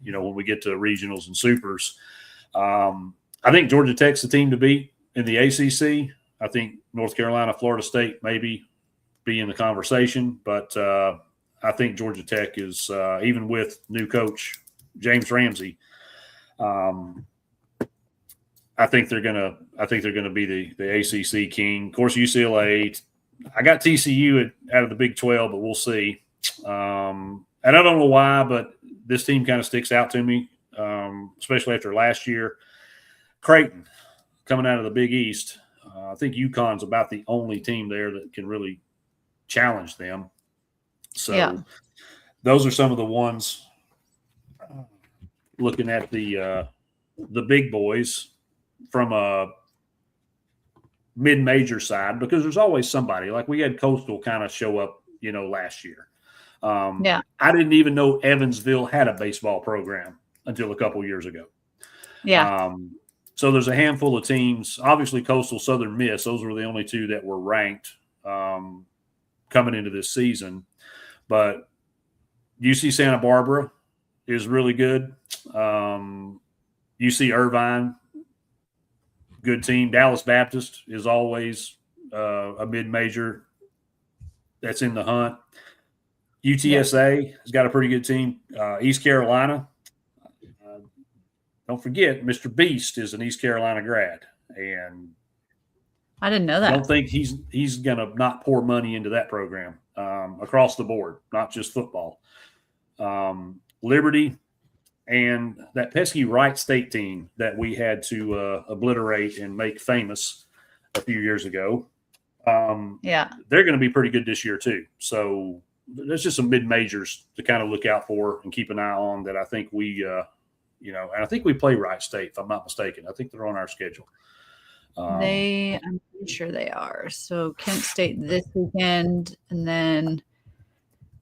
Speaker 1: we get to regionals and supers. I think Georgia Tech's the team to beat in the ACC. I think North Carolina, Florida State maybe be in the conversation, but I think Georgia Tech is, even with new coach James Ramsey. I think they're gonna be the ACC king. Of course, UCLA. I got TCU out of the Big 12, but we'll see. And I don't know why, but this team kind of sticks out to me, especially after last year. Creighton coming out of the Big East. I think UConn's about the only team there that can really challenge them. So those are some of the ones. Looking at the big boys from a mid-major side, because there's always somebody. Like we had Coastal kind of show up, last year. I didn't even know Evansville had a baseball program until a couple years ago.
Speaker 2: Yeah.
Speaker 1: So there's a handful of teams. Obviously, Coastal, Southern Miss. Those were the only two that were ranked coming into this season. But UC Santa Barbara is really good. UC Irvine, good team. Dallas Baptist is always a mid-major that's in the hunt. UTSA has got a pretty good team. East Carolina, don't forget, Mr. Beast is an East Carolina grad, and
Speaker 2: I didn't know that.
Speaker 1: I don't think he's going to not pour money into that program across the board, not just football. Liberty and that pesky Wright State team that we had to obliterate and make famous a few years ago. They're going to be pretty good this year too. So there's just some mid-majors to kind of look out for and keep an eye on that I think we and I think we play Wright State, if I'm not mistaken. I think they're on our schedule.
Speaker 2: I'm pretty sure they are. So Kent State this weekend, and then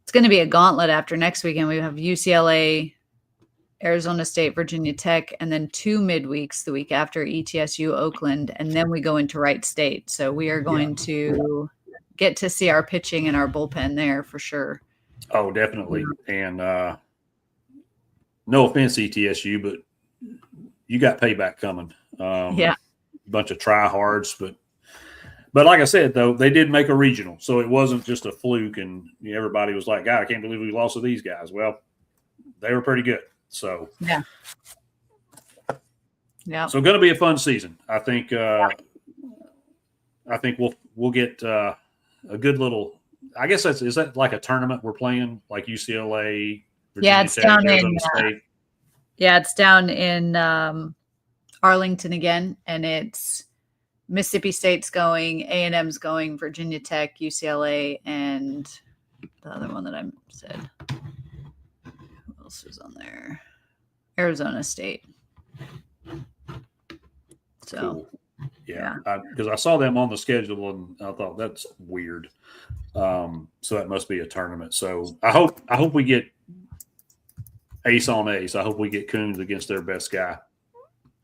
Speaker 2: it's going to be a gauntlet after next weekend. We have UCLA, Arizona State, Virginia Tech, and then 2 midweeks the week after, ETSU, Oakland, and then we go into Wright State. So we are going to get to see our pitching and our bullpen there for sure.
Speaker 1: Oh, definitely. And no offense, ETSU, but you got payback coming. Bunch of tryhards, but like I said, though, they did make a regional, so it wasn't just a fluke, and everybody was like, God, I can't believe we lost to these guys. Well, they were pretty good. So So going to be a fun season. I think we'll get a good little. I guess is that like a tournament we're playing, like UCLA? Virginia
Speaker 2: it's
Speaker 1: Tech,
Speaker 2: down
Speaker 1: Arizona State.
Speaker 2: It's down in Arlington again, and it's Mississippi State's going, A&M's going, Virginia Tech, UCLA, and the other one that I said. Who else is on there? Arizona State. So,
Speaker 1: cool. Because I saw them on the schedule and I thought that's weird. So that must be a tournament. So I hope we get ace on ace. I hope we get Coons against their best guy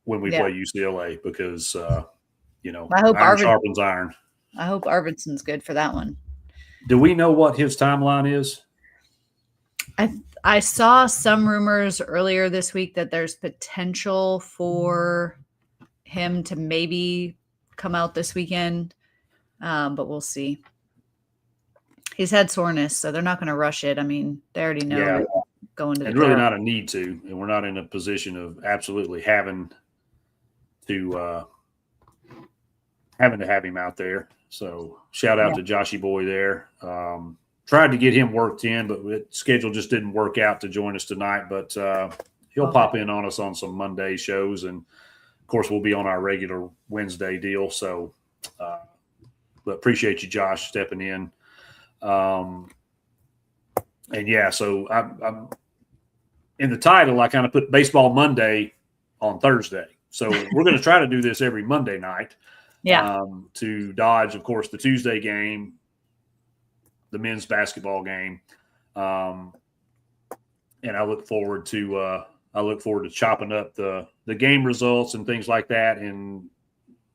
Speaker 1: when we play UCLA, because I hope iron sharpens iron.
Speaker 2: I hope Arvidsson's good for that one.
Speaker 1: Do we know what his timeline is?
Speaker 2: I saw some rumors earlier this week that there's potential for him to maybe come out this weekend, but we'll see. He's had soreness, so they're not going to rush it. I mean, they already know going to the
Speaker 1: really not a need to, and we're not in a position of absolutely having to have him out there. So shout out to Joshy Boy there. Tried to get him worked in, but the schedule just didn't work out to join us tonight. But he'll pop in on us on some Monday shows, and of course we'll be on our regular Wednesday deal. So, but appreciate you, Josh, stepping in. So I'm in the title. I kind of put Baseball Monday on Thursday. So we're going to try to do this every Monday night. To dodge, of course, the Tuesday game, the men's basketball game, and I look forward to chopping up the game results and things like that, and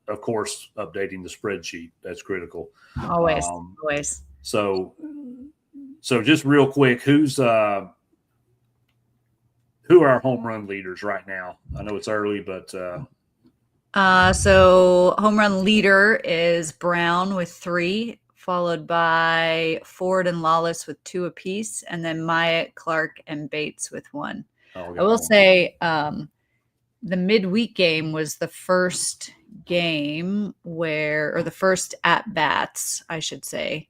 Speaker 1: of course updating the spreadsheet. That's critical.
Speaker 2: Always.
Speaker 1: So just real quick, who are our home run leaders right now? I know it's early, but
Speaker 2: so home run leader is Brown with 3, followed by Ford and Lawless with 2 apiece, and then Myatt, Clark, and Bates with 1.
Speaker 1: Oh,
Speaker 2: I will say the midweek game was the first game or the first at bats, I should say,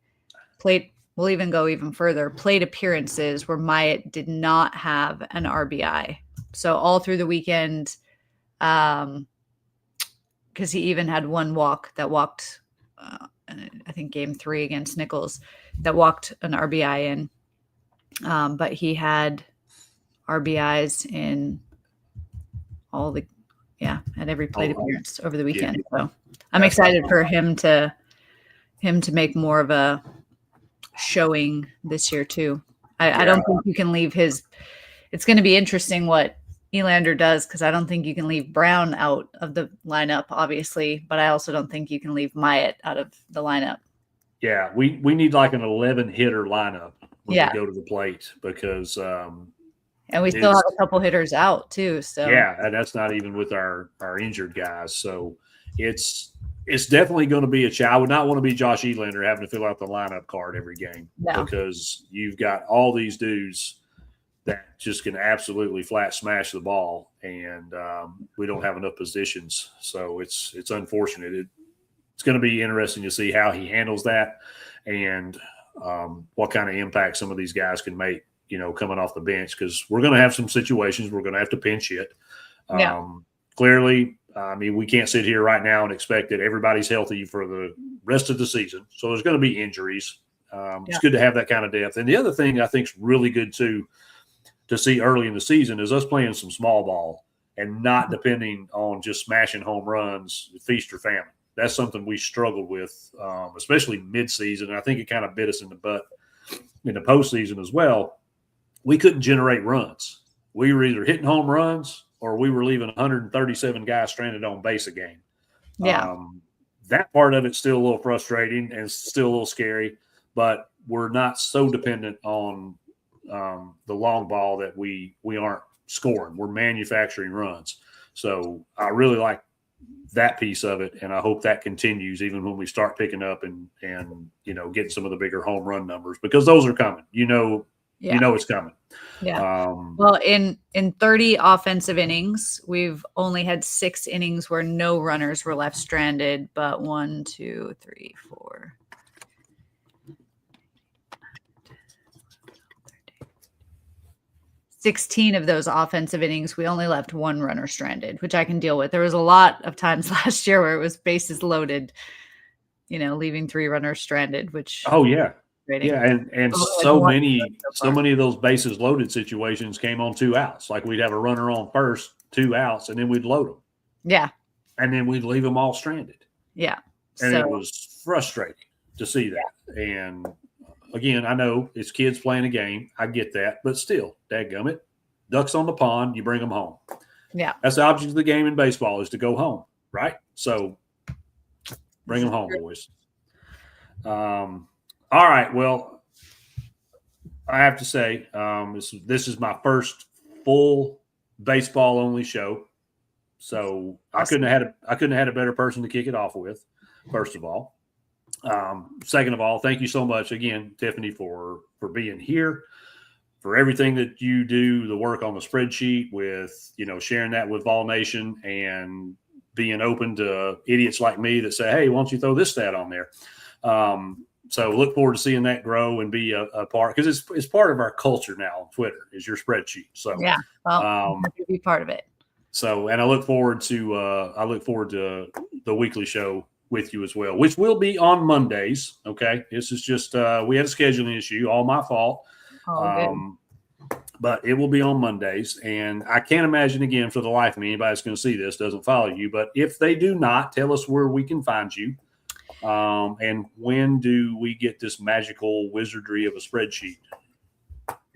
Speaker 2: we'll even go even further, plate appearances where Myatt did not have an RBI. So all through the weekend, because he even had one walk that walked, I think game 3 against Nichols, that walked an RBI in. But he had RBIs in at every plate appearance over the weekend. Yeah. So I'm excited for him to make more of a showing this year too. I don't think you can leave it's going to be interesting what Elander does, because I don't think you can leave Brown out of the lineup, obviously, but I also don't think you can leave Myatt out of the lineup.
Speaker 1: Yeah, we need like an 11 hitter lineup when we go to the plate, because
Speaker 2: and we still have a couple hitters out too. So
Speaker 1: yeah, and that's not even with our injured guys. So it's definitely going to be a challenge. I would not want to be Josh Elander having to fill out the lineup card every game, because you've got all these dudes that just can absolutely flat smash the ball, and we don't have enough positions. So it's unfortunate. It's going to be interesting to see how he handles that, and what kind of impact some of these guys can make, coming off the bench, because we're going to have some situations we're going to have to pinch hit. Clearly, I mean, we can't sit here right now and expect that everybody's healthy for the rest of the season. So there's going to be injuries. It's good to have that kind of depth. And the other thing I think is really good too to see early in the season is us playing some small ball and not depending on just smashing home runs, feast or famine. That's something we struggled with, especially midseason. And I think it kind of bit us in the butt in the postseason as well. We couldn't generate runs. We were either hitting home runs or we were leaving 137 guys stranded on base a game.
Speaker 2: Yeah.
Speaker 1: That part of it's still a little frustrating and still a little scary, but we're not so dependent on the long ball that we aren't scoring. We're manufacturing runs. So I really like that piece of it, and I hope that continues even when we start picking up and getting some of the bigger home run numbers, because those are coming. It's coming.
Speaker 2: Yeah. Well, in 30 offensive innings, we've only had 6 innings where no runners were left stranded, but 1, 2, 3, 4. 16 of those offensive innings, we only left 1 runner stranded, which I can deal with. There was a lot of times last year where it was bases loaded, leaving 3 runners stranded, which and
Speaker 1: so many of those bases loaded situations came on 2 outs. Like we'd have a runner on first, 2 outs, and then we'd load them.
Speaker 2: Yeah.
Speaker 1: And then we'd leave them all stranded.
Speaker 2: Yeah.
Speaker 1: And it was frustrating to see that. And again, I know it's kids playing a game. I get that. But still, dadgummit, ducks on the pond, you bring them home.
Speaker 2: Yeah.
Speaker 1: That's the object of the game in baseball, is to go home, right? So bring them home, boys. All right. Well, I have to say, this is my first full baseball only show. So awesome. I couldn't have had a better person to kick it off with, first of all. Second of all, thank you so much again, Tiffany, for being here, for everything that you do, the work on the spreadsheet with, sharing that with Vol Nation and being open to idiots like me that say, hey, why don't you throw this stat on there? So look forward to seeing that grow and be a part, because it's part of our culture now on Twitter, is your spreadsheet. So
Speaker 2: yeah, I'm happy to be part of it.
Speaker 1: So, and I look forward to the weekly show with you as well, which will be on Mondays. Okay, this is just we had a scheduling issue, all my fault. But it will be on Mondays, and I can't imagine, again, for the life of me, anybody that's going to see this doesn't follow you. But if they do not, tell us where we can find you. And when do we get this magical wizardry of a spreadsheet?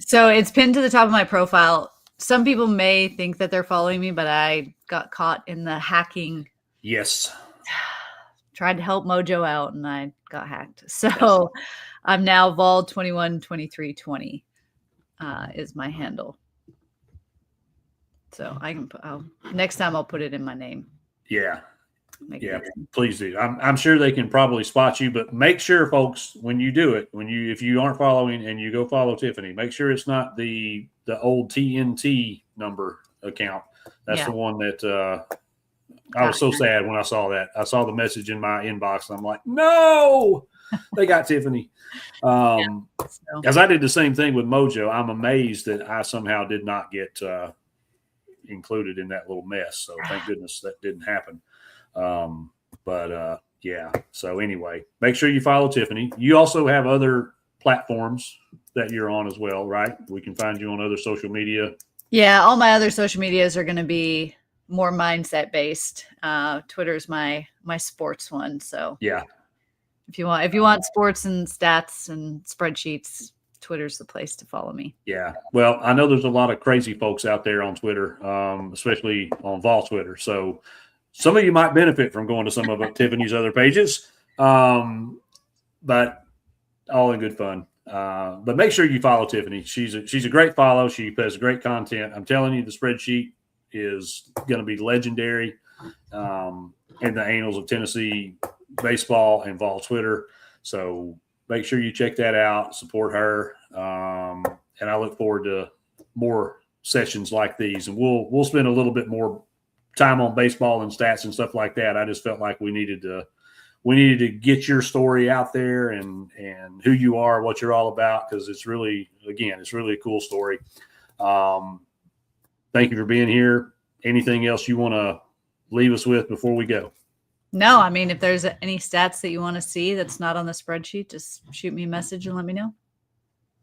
Speaker 2: So it's pinned to the top of my profile. Some people may think that they're following me, but I got caught in the hacking.
Speaker 1: Yes.
Speaker 2: Tried to help Mojo out, and I got hacked. So yes. I'm now Vol212320 is my handle. So I can next time I'll put it in my name.
Speaker 1: Yeah. Please do. I'm sure they can probably spot you, but make sure, folks, when you do it, if you aren't following and you go follow Tiffany, make sure it's not the old TNT number account. That's
Speaker 2: Yeah.
Speaker 1: the one that I was so sad when I saw that. I saw the message in my inbox, and I'm like, no, they got Tiffany. As I did the same thing with Mojo, I'm amazed that I somehow did not get included in that little mess. So thank goodness that didn't happen. Yeah. So anyway, make sure you follow Tiffany. You also have other platforms that you're on as well, right? We can find you on other social media.
Speaker 2: Yeah, all my other social medias are going to be more mindset based. Twitter's my sports one. So
Speaker 1: yeah,
Speaker 2: if you want sports and stats and spreadsheets, Twitter's the place to follow me.
Speaker 1: Yeah. Well, I know there's a lot of crazy folks out there on Twitter, especially on Vol Twitter. So some of you might benefit from going to some of Tiffany's other pages, but all in good fun. But make sure you follow Tiffany. She's a great follow. She does great content. I'm telling you, the spreadsheet is going to be legendary in the annals of Tennessee baseball and Vol Twitter. So make sure you check that out, support her. And I look forward to more sessions like these. And we'll spend a little bit more time on baseball and stats and stuff like that. I just felt like we needed to get your story out there and who you are, what you're all about, because it's really a cool story. Thank you for being here. Anything else you want to leave us with before we go?
Speaker 2: No, I mean, if there's any stats that you want to see that's not on the spreadsheet, just shoot me a message and let me know.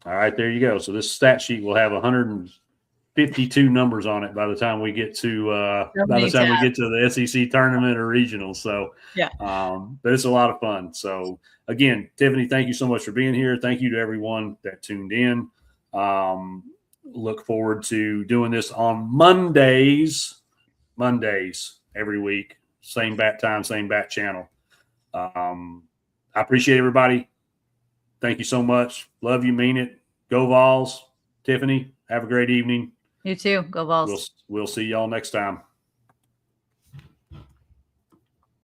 Speaker 1: All right, there you go. So this stat sheet will have 152 numbers on it by the time we get to the SEC tournament or regional. So
Speaker 2: yeah,
Speaker 1: but it's a lot of fun. So again, Tiffany, thank you so much for being here. Thank you to everyone that tuned in. Look forward to doing this on Mondays every week. Same bat time, same bat channel. I appreciate everybody. Thank you so much. Love you, mean it. Go Vols. Tiffany, have a great evening.
Speaker 2: You too. Go Vols.
Speaker 1: We'll see y'all next time.